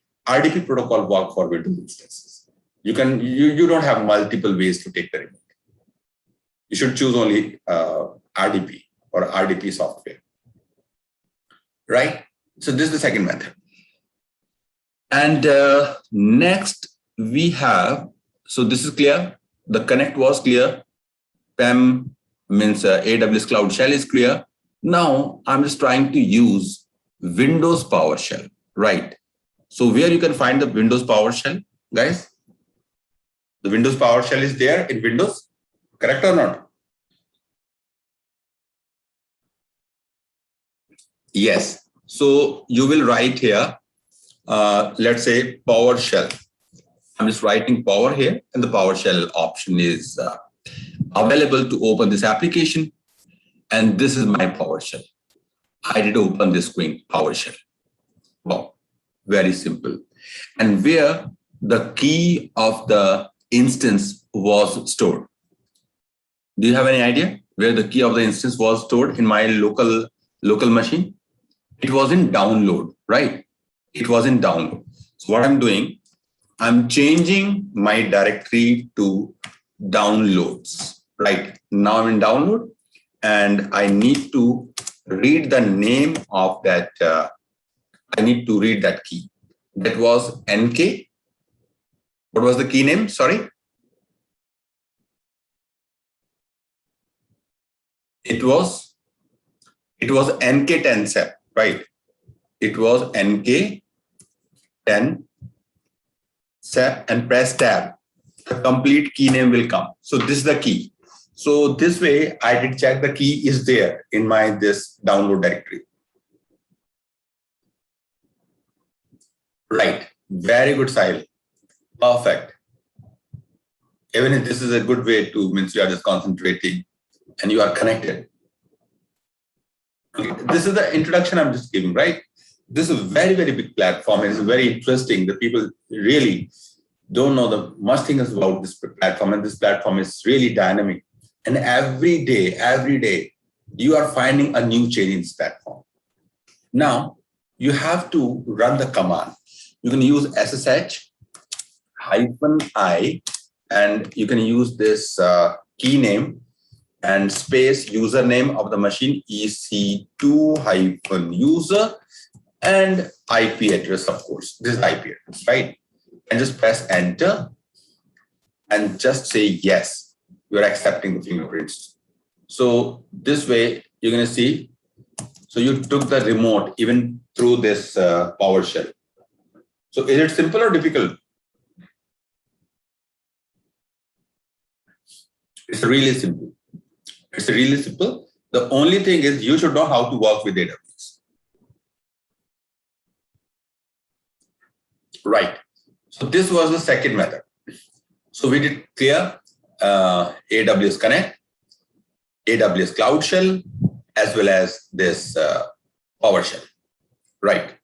protocol work for Windows instances. You don't have multiple ways to take the remote. You should choose only RDP or RDP software, right? So this is the second method. And next we have, so this is clear. The Connect was clear. PEM means AWS Cloud Shell is clear. Now I'm just trying to use Windows PowerShell, right? So where you can find the Windows PowerShell, guys? The Windows PowerShell is there in Windows, correct or not? Yes. So you will write here, let's say PowerShell. I'm just writing power here, and the PowerShell option is available to open this application. And this is my PowerShell. I did open this screen, PowerShell. Wow, very simple. And where the key of the instance was stored. Do you have any idea where the key of the instance was stored in my local machine? It was in download, right? It was in download. So what I'm doing, I'm changing my directory to downloads, right? Now I'm in download, and I need to read the name of that. I need to read that key. That was NK. What was the key name? Sorry. It was NK10SEP, right? It was NK10 SEP, and press tab. The complete key name will come. So this is the key. So this way I did check the key is there in my this download directory. Right. Very good, Sahil. Perfect. Even if this is a good way to, means you are just concentrating and you are connected. Okay. This is the introduction I'm just giving, right? This is a very, very big platform. It's very interesting. The people really don't know the much things about this platform, and this platform is really dynamic. And every day, you are finding a new change in this platform. Now, you have to run the command. You can use SSH-I, and you can use this key name and space username of the machine, EC2-user, and IP address, of course. This is IP address, right? And just press enter and just say yes, you're accepting the fingerprints. So this way you're going to see, so you took the remote even through this PowerShell. So is it simple or difficult? It's really simple. It's really simple. The only thing is you should know how to work with AWS. Right. So this was the second method. So we did clear AWS Connect, AWS Cloud Shell, as well as this PowerShell. Right.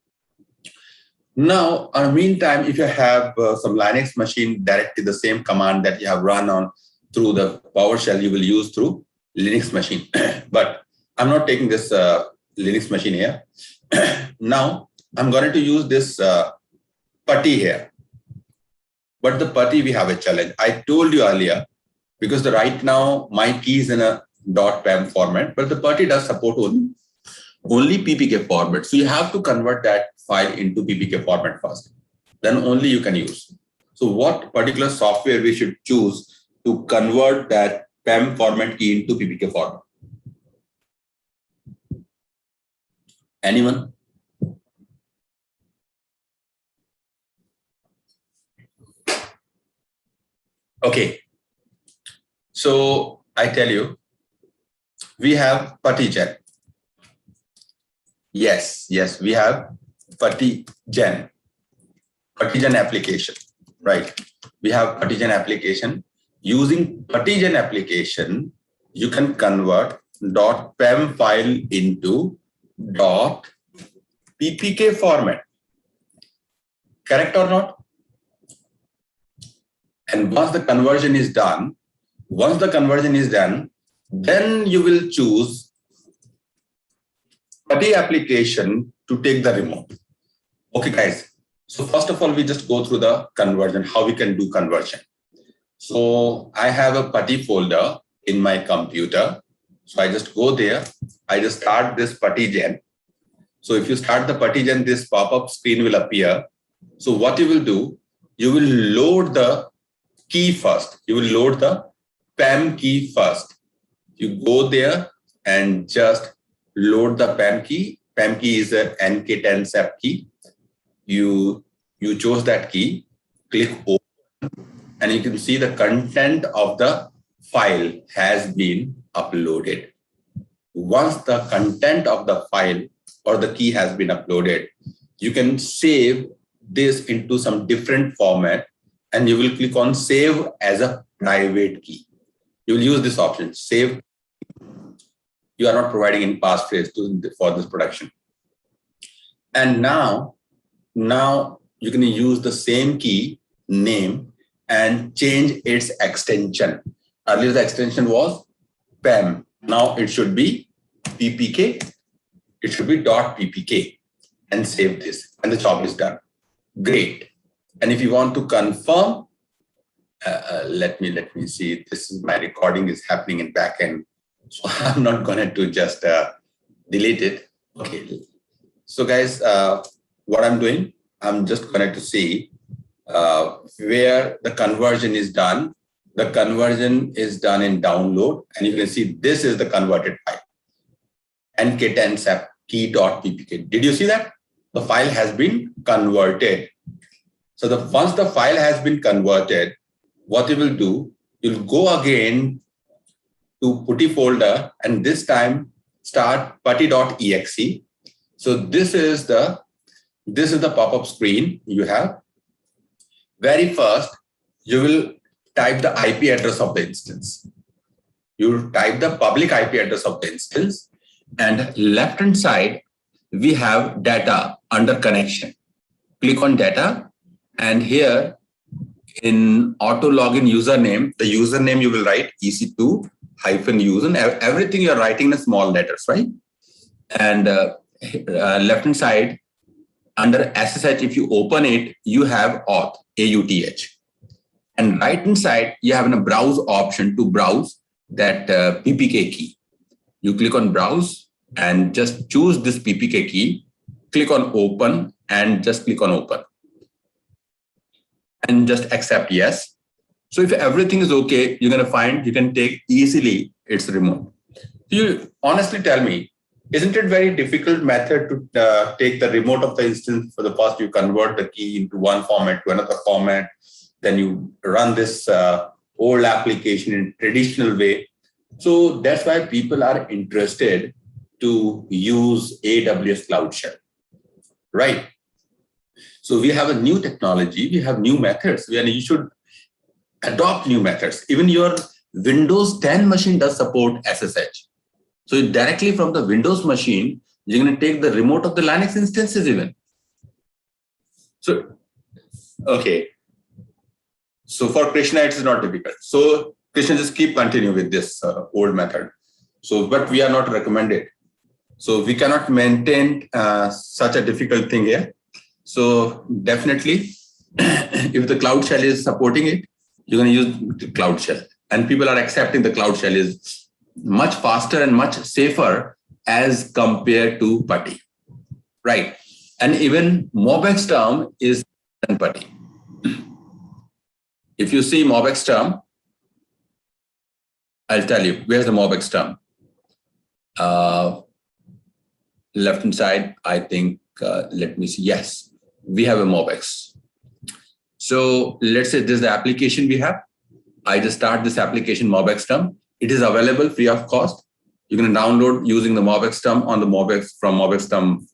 Now, in the meantime, if you have some Linux machine, directly the same command that you have run on through the PowerShell, you will use through Linux machine. But I'm not taking this Linux machine here. Now, I'm going to use this putty here. But the putty, we have a challenge. I told you earlier, because right now my key is in a .pem format, but the putty does support only PPK format. So you have to convert that file into PPK format first. Then only you can use. So what particular software we should choose to convert that PAM format key into PPK format? Anyone? Okay. So I tell you, we have Partigen. Yes, we have Partigen application, right? We have Partigen application. Using Partigen application, you can convert .pem file into .ppk format. Correct or not? And once the conversion is done, then you will choose Putty application to take the remote. Okay, guys. So first of all, we just go through the conversion, how we can do conversion. So I have a Putty folder in my computer. So I just go there. I just start this Partigen. So if you start the Partigen, this pop-up screen will appear. So what you will do, you will load the key first. You will load the PAM key first. You go there and just load the PAM key. PAM key is a NK10SAP key. You chose that key, click open, and you can see the content of the file has been uploaded. Once the content of the file or the key has been uploaded, you can save this into some different format, and you will click on save as a private key. You will use this option, save. You are not providing any passphrase for this production. And now you can use the same key name and change its extension. Earlier the extension was PAM. Now it should be PPK. It should be .ppk, and save this, and the job is done. Great. And if you want to confirm, let me see. This is my recording is happening in backend, so I'm not going to just delete it. Okay. So guys, what I'm doing, I'm just going to see where the conversion is done. The conversion is done in download, and you can see this is the converted file, nk10sap key.ppk. Did you see that? The file has been converted. So once the file has been converted, what you will do, you'll go again to Putty folder, and this time start putty.exe. So this is the pop-up screen you have. Very first, you will type the IP address of the instance. You type the public IP address of the instance, and left-hand side, we have data under connection. Click on data, and here in auto login username, the username you will write EC2 -user. Everything you're writing in small letters, right? And left-hand side, under SSH, if you open it, you have auth, AUTH. And right-hand side, you have a browse option to browse that PPK key. You click on browse and just choose this PPK key, click on open, and just click on open. And just accept yes. So if everything is okay, you're going to find you can take easily its remote. You honestly tell me, isn't it very difficult method to take the remote of the instance? For the first, you convert the key into one format to another format. Then you run this old application in traditional way. So that's why people are interested to use AWS Cloud Shell, right? So we have a new technology, we have new methods, and you should adopt new methods. Even your Windows 10 machine does support SSH. So directly from the Windows machine, you're going to take the remote of the Linux instances even. So, okay. So for Krishna, it is not difficult. So Krishna, just keep continuing with this old method. So, but we are not recommended. So we cannot maintain such a difficult thing here. So definitely, if the Cloud Shell is supporting it, you're going to use the Cloud Shell. And people are accepting the Cloud Shell is much faster and much safer as compared to Putty, right? And even MobX term is than Putty. If you see MobX term, I'll tell you, where's the MobX term? Left-hand side, I think, let me see. Yes, we have a MobX. So let's say this is the application we have. I just start this application MobX term. It is available free of cost. You can download using the MobX term on the MobX term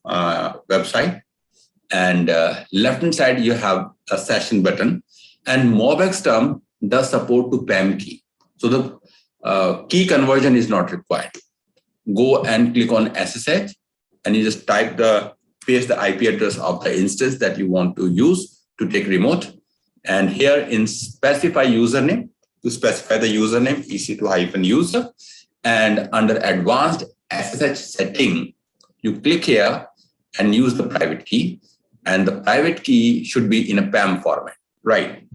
website. And left-hand side, you have a session button. And MobX term does support to PAM key. So the key conversion is not required. Go and click on SSH, and you just paste the IP address of the instance that you want to use to take remote. And here in specify username, to specify the username, EC2-user. And under advanced SSH setting, you click here and use the private key. And the private key should be in a PAM format, right?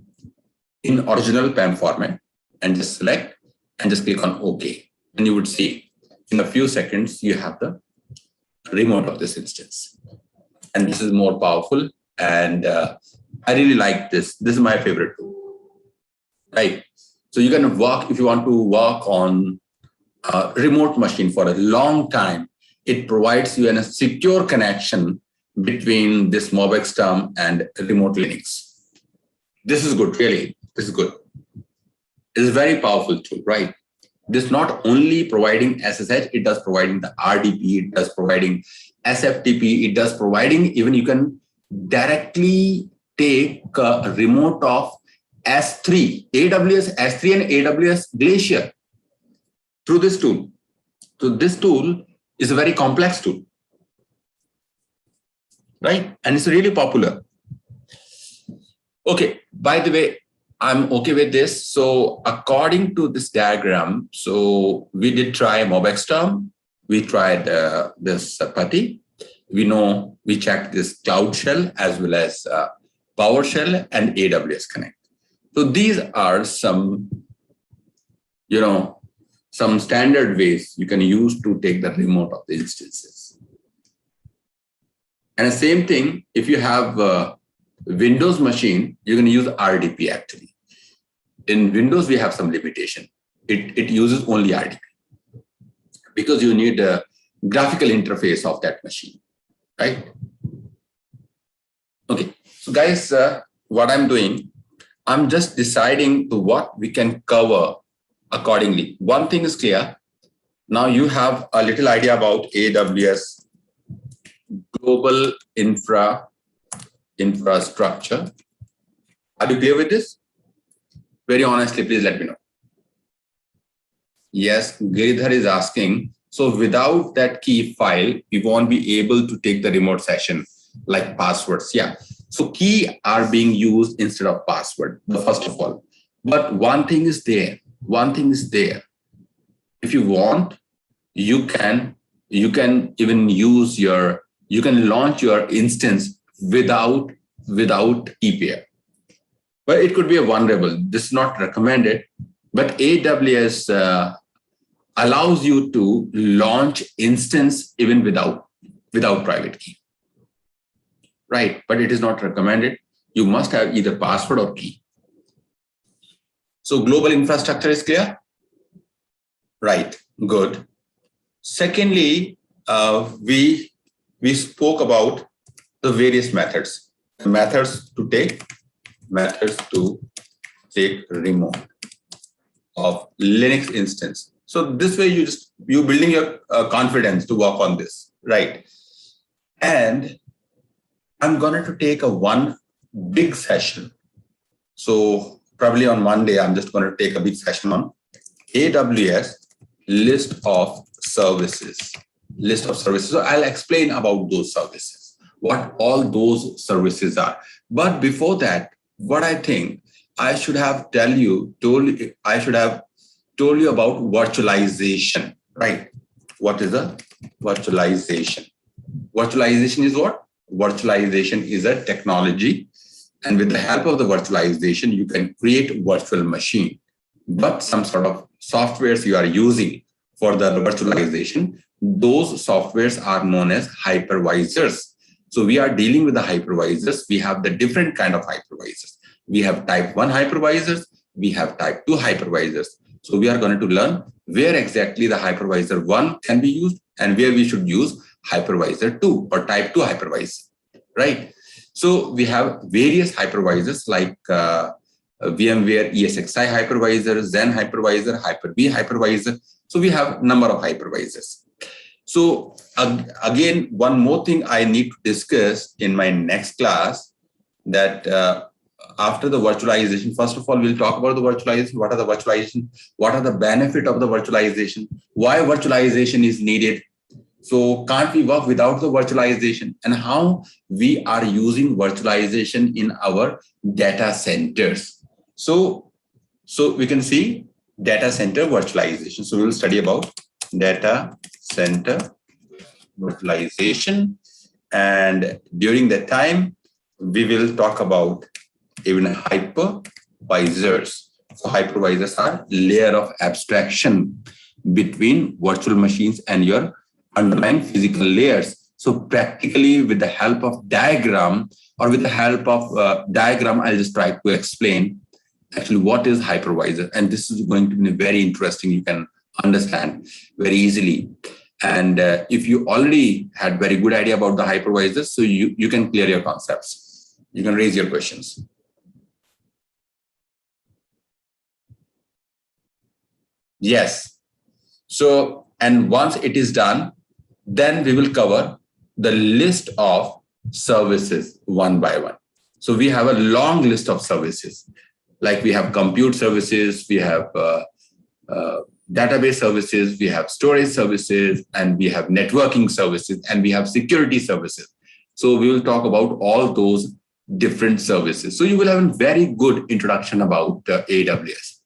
In original PAM format, and just select and just click on OK. And you would see in a few seconds, you have the remote of this instance. And this is more powerful. And I really like this. This is my favorite tool, right? So you can work, if you want to work on a remote machine for a long time, it provides you a secure connection between this MobX term and remote Linux. This is good, really. This is good. It is a very powerful tool, right? This not only providing SSH, it does providing the RDP, it does providing SFTP, it does providing, even you can directly take a remote of S3, AWS S3 and AWS Glacier through this tool. So this tool is a very complex tool, right? And it's really popular. Okay, by the way, I'm okay with this. So according to this diagram, so we did try MobX term. We tried this PuTTY. We checked this Cloud Shell as well as PowerShell and AWS Connect. So these are some, some standard ways you can use to take the remote of the instances. And the same thing, if you have a Windows machine, you can use RDP actually. In Windows, we have some limitation. It uses only RDP because you need a graphical interface of that machine, right? Okay, so guys, what I'm doing, I'm just deciding to what we can cover accordingly. One thing is clear. Now you have a little idea about AWS Global Infrastructure. Are you clear with this? Very honestly, please let me know. Yes, Giridhar is asking, so without that key file, we won't be able to take the remote session like passwords. Yeah, so key are being used instead of password, first of all. But one thing is there. If you want, you can even use you can launch your instance without key pair. But it could be a vulnerable. This is not recommended, but AWS allows you to launch instance even without private key, right? But it is not recommended. You must have either password or key. So global infrastructure is clear, right? Good. Secondly, we spoke about the various methods to take remote of Linux instance. So this way you're building your confidence to work on this, right? And I'm going to take one big session. So probably on Monday, I'm just going to take a big session on AWS list of services. So I'll explain about those services, what all those services are. But before that, what I think I should have told you about virtualization, right? What is a virtualization? Virtualization is what? Virtualization is a technology, and with the help of the virtualization, you can create virtual machine. But some sort of softwares you are using for the virtualization, those softwares are known as hypervisors. So we are dealing with the hypervisors. We have the different kind of hypervisors. We have type 1 hypervisors. We have type 2 hypervisors. So we are going to learn where exactly the hypervisor 1 can be used and where we should use hypervisor 2 or type 2 hypervisor, right? So we have various hypervisors like VMware ESXi hypervisor, Zen hypervisor, Hyper-V hypervisor. So we have number of hypervisors. So again, one more thing I need to discuss in my next class, that after the virtualization, first of all, we'll talk about the virtualization. What are the virtualization? What are the benefit of the virtualization? Why virtualization is needed? So can't we work without the virtualization? And how we are using virtualization in our data centers. So we can see data center virtualization. So we will study about data center virtualization. And during that time, we will talk about even hypervisors. So hypervisors are layer of abstraction between virtual machines and your underlying physical layers. So practically with the help of diagram or with the help of diagram, I'll just try to explain actually what is hypervisor. And this is going to be very interesting. You can understand very easily. And if you already had very good idea about the hypervisors, so you can clear your concepts. You can raise your questions. Yes. So, and once it is done, then we will cover the list of services one by one. So we have a long list of services, like we have compute services, we have database services, we have storage services, and we have networking services, and we have security services. So we will talk about all those different services. So you will have a very good introduction about AWS.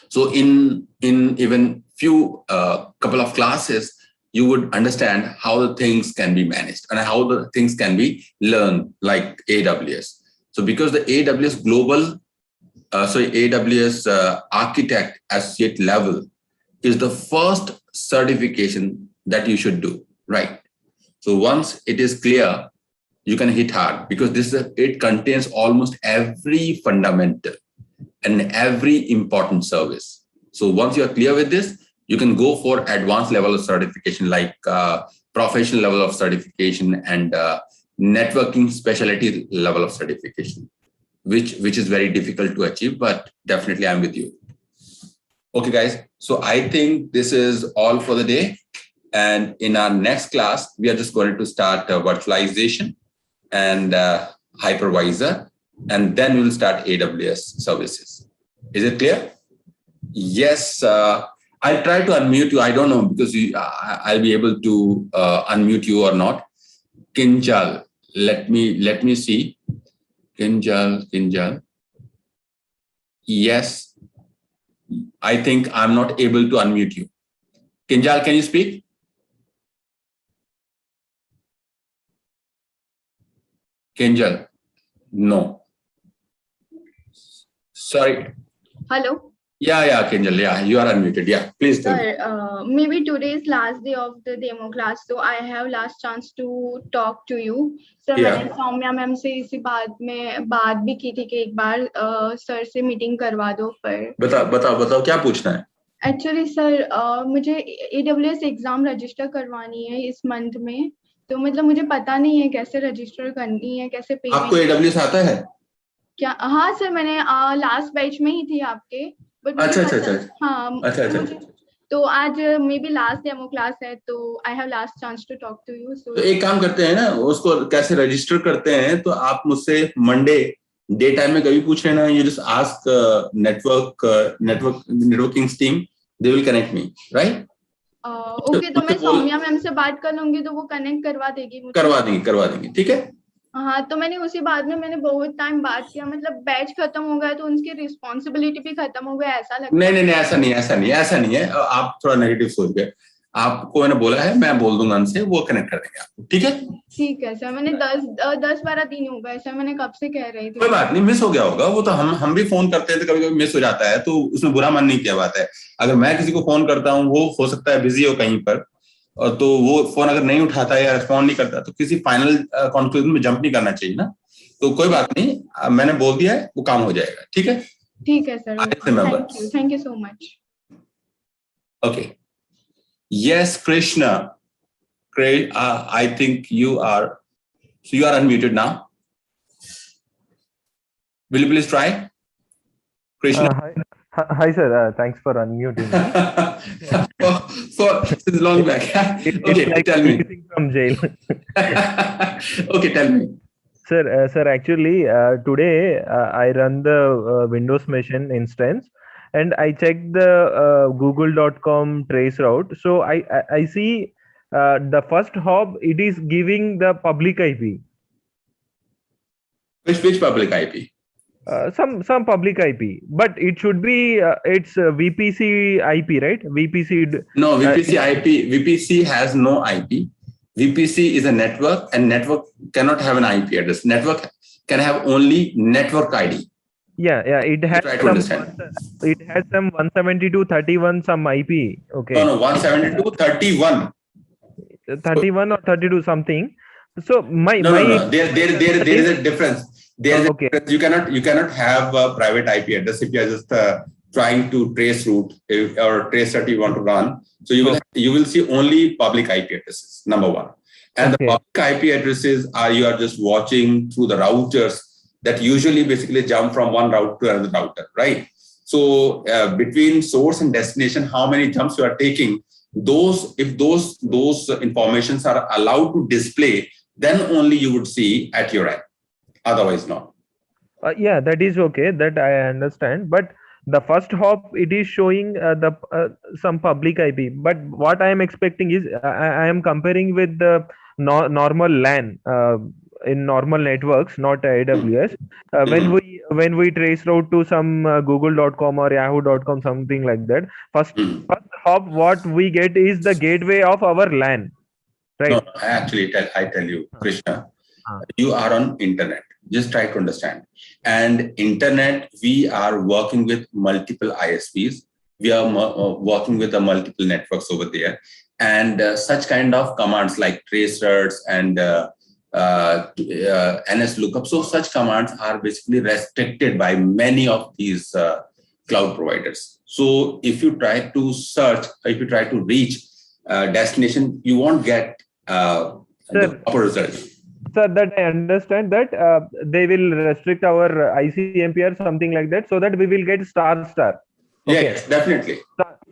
So in even few couple of classes, you would understand how the things can be managed and how the things can be learned, like AWS. So because the AWS Global, AWS Architect Associate level is the first certification that you should do, right? So once it is clear, you can hit hard, because it contains almost every fundamental and every important service. So once you are clear with this, you can go for advanced level of certification, like professional level of certification and networking specialty level of certification, which is very difficult to achieve, but definitely I'm with you. Okay, guys. So I think this is all for the day. And in our next class, we are just going to start virtualization and hypervisor, and then we will start AWS services. Is it clear? Yes. I'll try to unmute you. I don't know, because I'll be able to unmute you or not. Kinjal, let me see. Kinjal. Yes. I think I'm not able to unmute you. Kinjal, can you speak? Kinjal, no. Sorry. Hello. Yeah, Kinjal. Yeah, you are unmuted. Yeah, please tell me. Sir, maybe today is last day of the demo class, so I have last chance to talk to you. Sir, मैंने Saumya ma'am से इसी बात भी की थी कि एक बार sir से मीटिंग करवा दो फिर. बताओ क्या पूछना है? Actually, सर मुझे AWS एग्जाम रजिस्टर करवानी है इस मंथ में, तो मतलब मुझे पता नहीं है कैसे रजिस्टर करनी है, कैसे पेमेंट. आपको AWS आता है क्या? हाँ सर, मैंने लास्ट बैच में ही थी आपके. अच्छा. तो आज may be last demo class है, तो I have last chance to talk to you. तो एक काम करते हैं ना, उसको कैसे रजिस्टर करते हैं, तो आप मुझसे मंडे डे टाइम में कभी पूछ लेना. You just ask networking team, they will connect me, right? Okay, तो मैं सौम्या मैम से बात कर लूंगी, तो वो कनेक्ट करवा देगी मुझे. करवा देंगे, ठीक है. हाँ, तो मैंने उसी बाद में मैंने बहुत टाइम बात किया, मतलब बैच खत्म हो गया तो उनकी रिस्पॉन्सिबिलिटी भी खत्म हो गया, ऐसा लगता है. नहीं, ऐसा नहीं है. आप थोड़ा नेगेटिव सोच गए. आपको मैंने बोला है, मैं बोल दूंगा उनसे, वो कनेक्ट कर देंगे आपको, ठीक है? ठीक है सर. मैंने 10-12 दिन हो गए सर, मैंने कब से कह रही थी. कोई बात नहीं, मिस हो गया होगा. वो तो हम भी फोन करते हैं तो कभी मिस हो जाता है, तो उसमें बुरा मन नहीं किया बात है. अगर मैं किसी को फोन करता हूँ, वो हो सकता है बिजी हो कहीं पर, तो वो फोन अगर नहीं उठाता है या रिस्पॉन्ड नहीं करता, तो किसी फाइनल कंक्लूजन में जंप नहीं करना चाहिए ना. तो कोई बात नहीं, मैंने बोल दिया है, वो काम हो जाएगा, ठीक है? ठीक है sir. Thank you so much. Okay. Yes, Krishna. Great. I think you are. So you are unmuted now. Will you please try, Krishna? Hi, sir. Thanks for unmuting me. Since long back. Okay, it's like tell me. From jail. Okay, tell me. Sir, actually, today I run the Windows machine instance, and I checked the google.com trace route. So I see the first hop, it is giving the public IP. Which public IP? Some public IP, but it should be it's VPC IP, right? VPC. No, VPC IP. VPC has no IP. VPC is a network, and network cannot have an IP address. Network can have only network ID. Yeah. It has try to understand. It has some 172.31 some IP. Okay. No, 172.31. 31 or 32 something. So my There is a difference. Difference. You cannot have a private IP address if you are just trying to trace route or trace that you want to run. So you will see only public IP addresses. Number one, and the public IP addresses you are just watching through the routers that usually basically jump from one route to another router, right? So between source and destination, how many jumps you are taking? If those informations are allowed to display, then only you would see at your end. Otherwise not. Yeah, that is okay, that I understand, but the first hop, it is showing some public IP, but what I am expecting is I am comparing with the normal LAN in normal networks, not AWS. When we trace route to some google.com or yahoo.com, something like that, first hop, what we get is the gateway of our LAN, right? No, actually, I tell you, Krishna, you are on internet. Just try to understand. And internet, we are working with multiple ISPs. We are working with the multiple networks over there. And such kind of commands like tracers and NS lookup. So such commands are basically restricted by many of these cloud providers. So if you try to search, if you try to reach destination, you won't get the proper result. Sir, that I understand that they will restrict our ICMP or something like that, so that we will get star. Okay. Yes, definitely.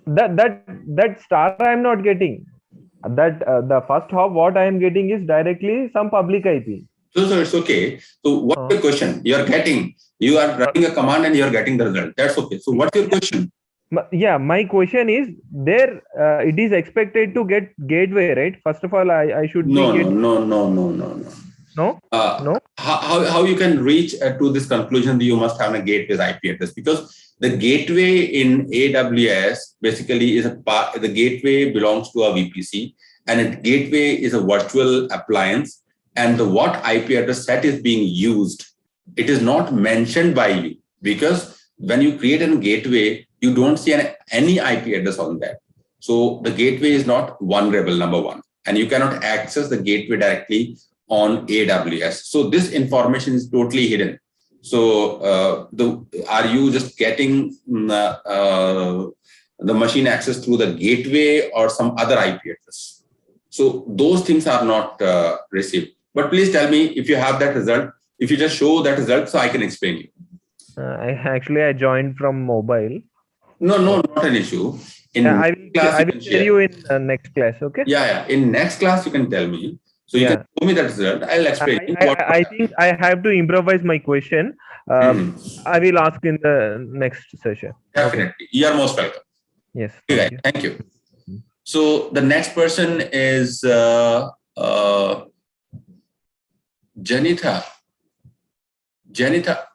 That star I am not getting. That the first hop, what I am getting is directly some public IP. So it's okay. So what's your question? You are running a command and you are getting the result. That's okay. So what's your question? Yeah, my question is there. It is expected to get gateway, right? First of all, I should no. No. How you can reach to this conclusion that you must have a gateway's IP address, because the gateway in AWS basically is the gateway belongs to a VPC, and a gateway is a virtual appliance, and what IP address set is being used, it is not mentioned by you, because when you create a gateway, you don't see any IP address on that. So the gateway is not vulnerable, number one, and you cannot access the gateway directly on AWS. So this information is totally hidden. So are you just getting the machine access through the gateway or some other IP address? So those things are not received. But please tell me if you have that result. If you just show that result, so I can explain you. I joined from mobile. No, not an issue. I will tell you in next class. Okay. Yeah. In next class, you can tell me. So you can show me that result. I'll explain. I think I have to improvise my question. I will ask in the next session. Definitely. Okay. You are most welcome. Yes. Thank you. So the next person is Janitha. Janitha,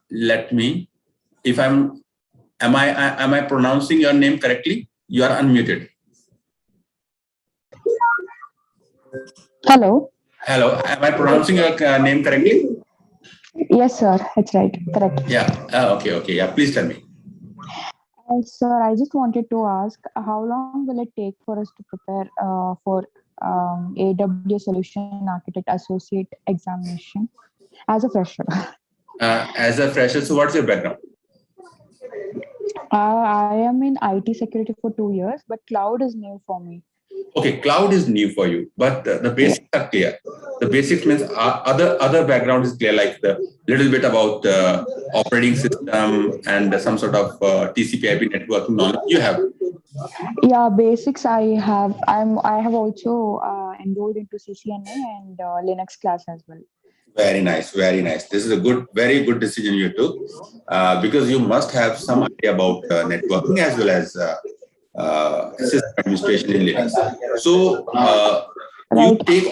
am I pronouncing your name correctly? You are unmuted. Hello. Am I pronouncing your name correctly? Yes, sir. That's right. Correct. Yeah. Okay. Yeah. Please tell me. Sir, I just wanted to ask, how long will it take for us to prepare for AWS Solution Architect Associate examination as a fresher? As a fresher, so what's your background? I am in IT security for 2 years, but cloud is new for me. Okay, cloud is new for you, but the basics are clear. The basics means other background is clear, like the little bit about operating system and some sort of TCP/IP networking knowledge you have. Yeah, basics I have. I have also enrolled into CCNA and Linux class as well. Very nice, very nice. This is a very good decision you took, because you must have some idea about networking as well as system administration in Linux. So you take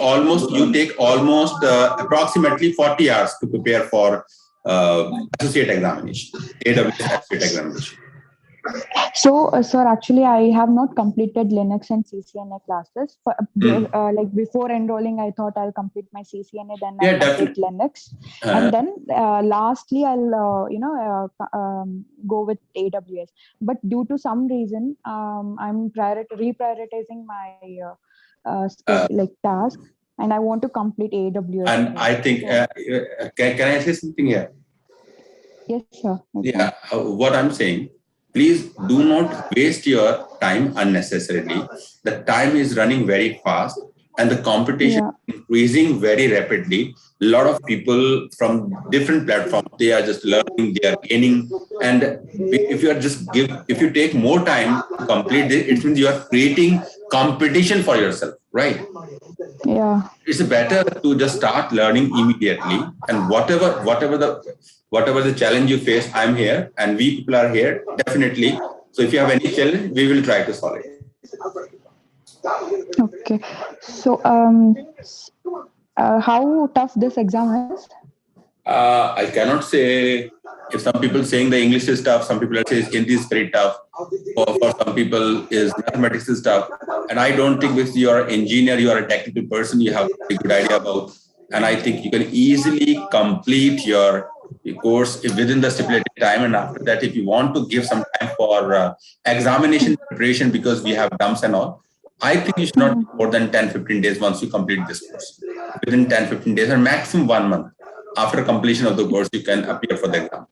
almost approximately 40 hours to prepare for associate examination, AWS associate examination. So, sir, actually, I have not completed Linux and CCNA classes. Like before enrolling, I thought I'll complete my CCNA, then I'll complete Linux, and then lastly, I'll go with AWS. But due to some reason, I'm reprioritizing my task, and I want to complete AWS. And I think, can I say something here? Yes, sir. Okay. Yeah, what I'm saying. Please do not waste your time unnecessarily. The time is running very fast and the competition is increasing very rapidly. A lot of people from different platforms, they are just learning, they are gaining. And if you take more time to complete this, it means you are creating competition for yourself, right? Yeah. It's better to just start learning immediately, and whatever the challenge you face, I'm here and we people are here definitely. So if you have any challenge, we will try to solve it. Okay. So how tough this exam is? I cannot say. If some people saying the English is tough, some people are saying Hindi is very tough. For some people, is mathematics is tough. And I don't think if you are an engineer, you are a technical person, you have a good idea about. And I think you can easily complete your course within the stipulated time. And after that, if you want to give some time for examination preparation, because we have dumps and all, I think you should not be more than 10-15 days once you complete this course. Within 10-15 days and maximum 1 month. After completion of the course, you can appear for the exam.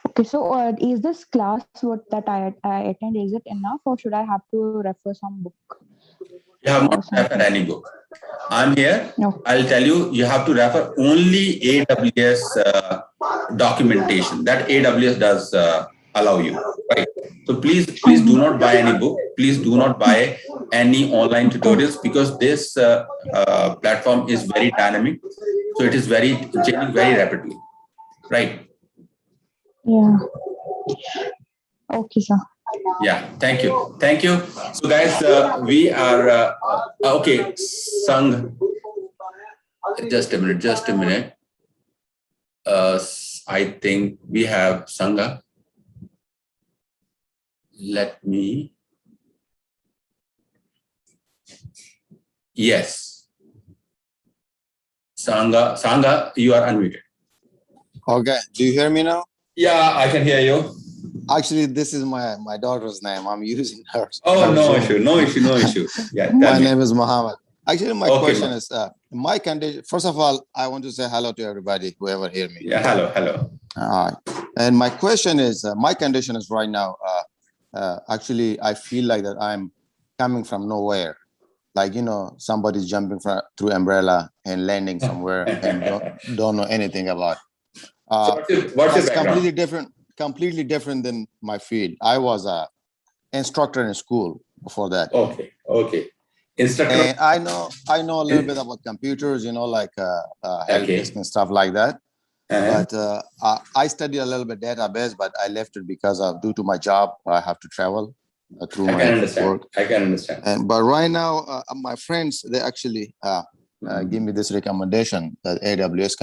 Okay, so is this class that I attend, is it enough, or should I have to refer some book? You have not referred any book. I'm here. No. I'll tell you, you have to refer only AWS documentation that AWS does allow you. Right. So please do not buy any book. Please do not buy any online tutorials, because this platform is very dynamic. So it is changing very rapidly. Right. Yeah. Okay, sir. Yeah, thank you. Thank you. So guys, we are, okay, Sang, just a minute. I think we have Sangha. Let me, yes. Sangha, you are unmuted. Okay, do you hear me now? Yeah, I can hear you. Actually, this is my daughter's name. I'm using her. Oh, no issue. Yeah, my name is Muhammad. Actually, my question is, my condition. First of all, I want to say hello to everybody, whoever hear me. Yeah, hello. All right. And my question is, my condition is right now. Actually, I feel like that I'm coming from nowhere. Like, somebody's jumping through umbrella and landing somewhere and don't know anything about. So what's your background? Completely different than my field. I was a instructor in school before that. Okay. Instructor. And I know a little bit about computers, like help desk and stuff like that. But I studied a little bit database, but I left it because due to my job, I have to travel through my work. I can understand. But right now, my friends, they actually give me this recommendation that AWS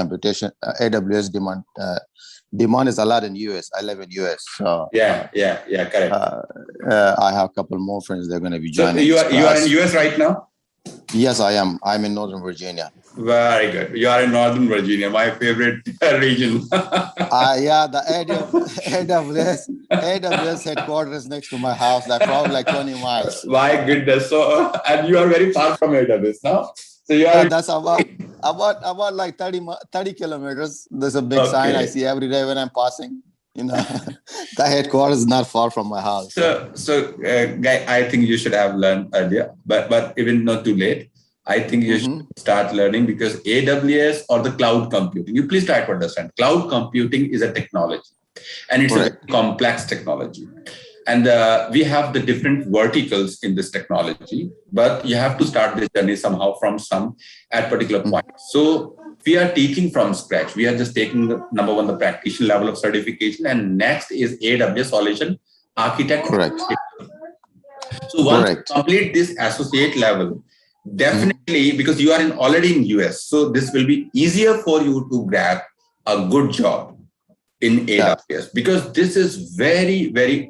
demand is a lot in US. I live in US. So yeah, correct. I have a couple more friends. They're going to be joining. So you are in US right now? Yes, I am. I'm in Northern Virginia. Very good. You are in Northern Virginia, my favorite region. Yeah, the AWS headquarters next to my house. Like probably like 20 miles. My goodness. So, and you are very far from AWS now. So you are. That's about like 30 kilometers. There's a big sign I see every day when I'm passing. The headquarters is not far from my house. Guy, I think you should have learned earlier, but even not too late. I think you should start learning, because AWS or the cloud computing, you please try to understand. Cloud computing is a technology, and it's a complex technology. And we have the different verticals in this technology, but you have to start this journey somehow from some at particular point. So we are teaching from scratch. We are just taking the number one, the practitioner level of certification, and next is AWS Solution Architect. Correct. So once you complete this associate level, definitely, because you are already in US, so this will be easier for you to grab a good job in AWS, because this is very, very,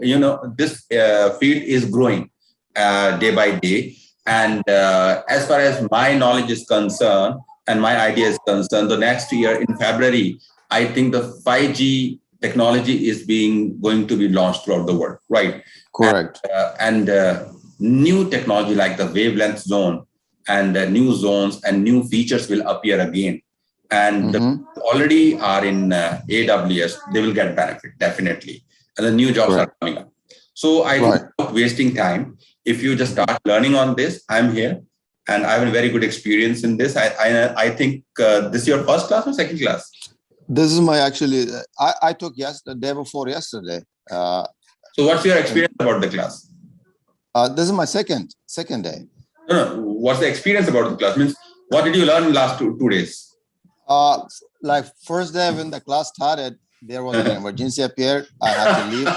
this field is growing day by day. And as far as my knowledge is concerned and my idea is concerned, the next year in February, I think the 5G technology is going to be launched throughout the world, right? Correct. And new technology like the wavelength zone and new zones and new features will appear again. And already are in AWS, they will get benefit, definitely. And the new jobs are coming up. So I think without wasting time, if you just start learning on this, I'm here. And I have a very good experience in this. I think this is your first class or second class? This is my, actually, I took the day before yesterday. So what's your experience about the class? This is my second day. No, what's the experience about the class? Means, what did you learn in the last two days? Like first day when the class started, there was an emergency appeared. I had to leave.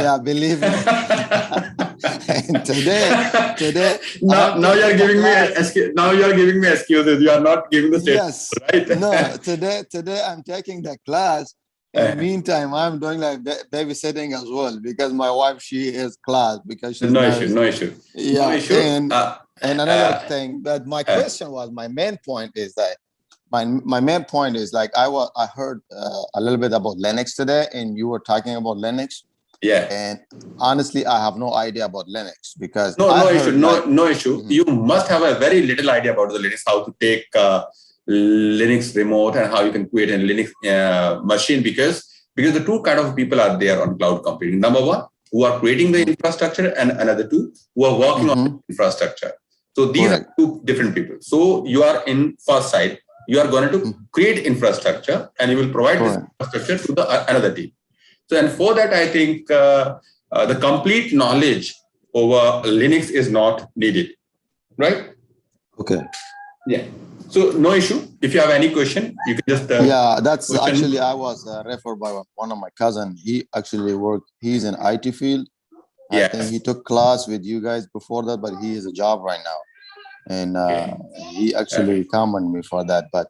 Yeah, believe me. And today. Now you are giving me. Now you are giving me excuses. You are not giving the statement, right? No, today I'm taking the class. In the meantime, I'm doing like babysitting as well, because my wife, she is class because she's no issue. Yeah, no issue. And another thing, but my question was, my main point is that. My main point is, like, I heard a little bit about Linux today, and you were talking about Linux. Yeah. And honestly, I have no idea about Linux, because no issue. You must have a very little idea about the Linux, how to take Linux remote and how you can create a Linux machine, because the two kind of people are there on cloud computing. Number one, who are creating the infrastructure, and another two who are working on the infrastructure. So these are two different people. So you are in first side. You are going to create infrastructure, and you will provide this infrastructure to the another team. So, and for that, I think the complete knowledge over Linux is not needed, right? Okay. Yeah. So no issue. If you have any question, you can just that's question. Actually, I was referred by one of my cousins. He actually he's in IT field. I think he took class with you guys before that, but he has a job right now. And he actually commended me for that, but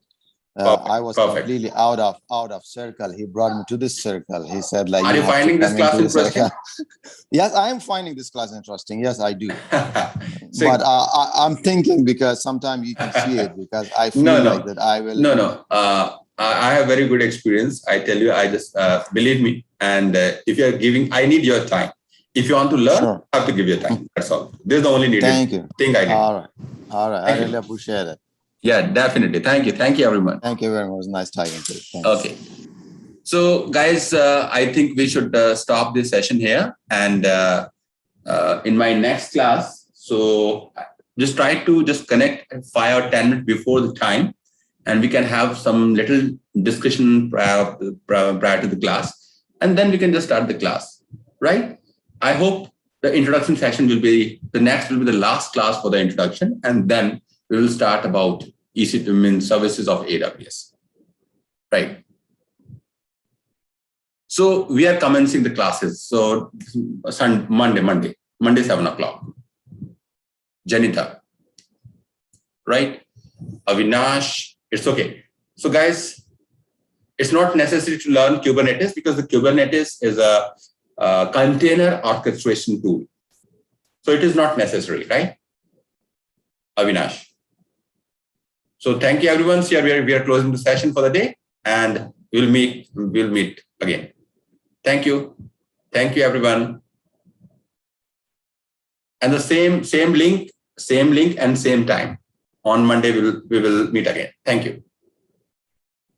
I was completely out of circle. He brought me to this circle. He said, like, are you finding this class interesting? Yes, I am finding this class interesting. Yes, I do. But I'm thinking, because sometimes you can see it, because I feel like that I will. I have very good experience. I tell you, I just believe me. And if you are giving, I need your time. If you want to learn, you have to give your time. That's all. This is the only needed thing I need. All right. I really appreciate it. Yeah, definitely. Thank you, everyone. Thank you very much. It was nice talking to you. Thanks. Okay. So, guys, I think we should stop this session here. And in my next class, so just try to just connect 5 or 10 minutes before the time, and we can have some little discussion prior to the class, and then we can just start the class, right? I hope the introduction session will be, the next will be the last class for the introduction, and then we will start about EC2 services of AWS, right? So we are commencing the classes. So Monday, 7 o'clock. Janita, right? Avinash, it's okay. So guys, it's not necessary to learn Kubernetes, because the Kubernetes is a container orchestration tool. So it is not necessary, right? Avinash. So thank you, everyone. So we are closing the session for the day, and we'll meet again. Thank you. Thank you, everyone. And the same link and same time. On Monday, we will meet again. Thank you.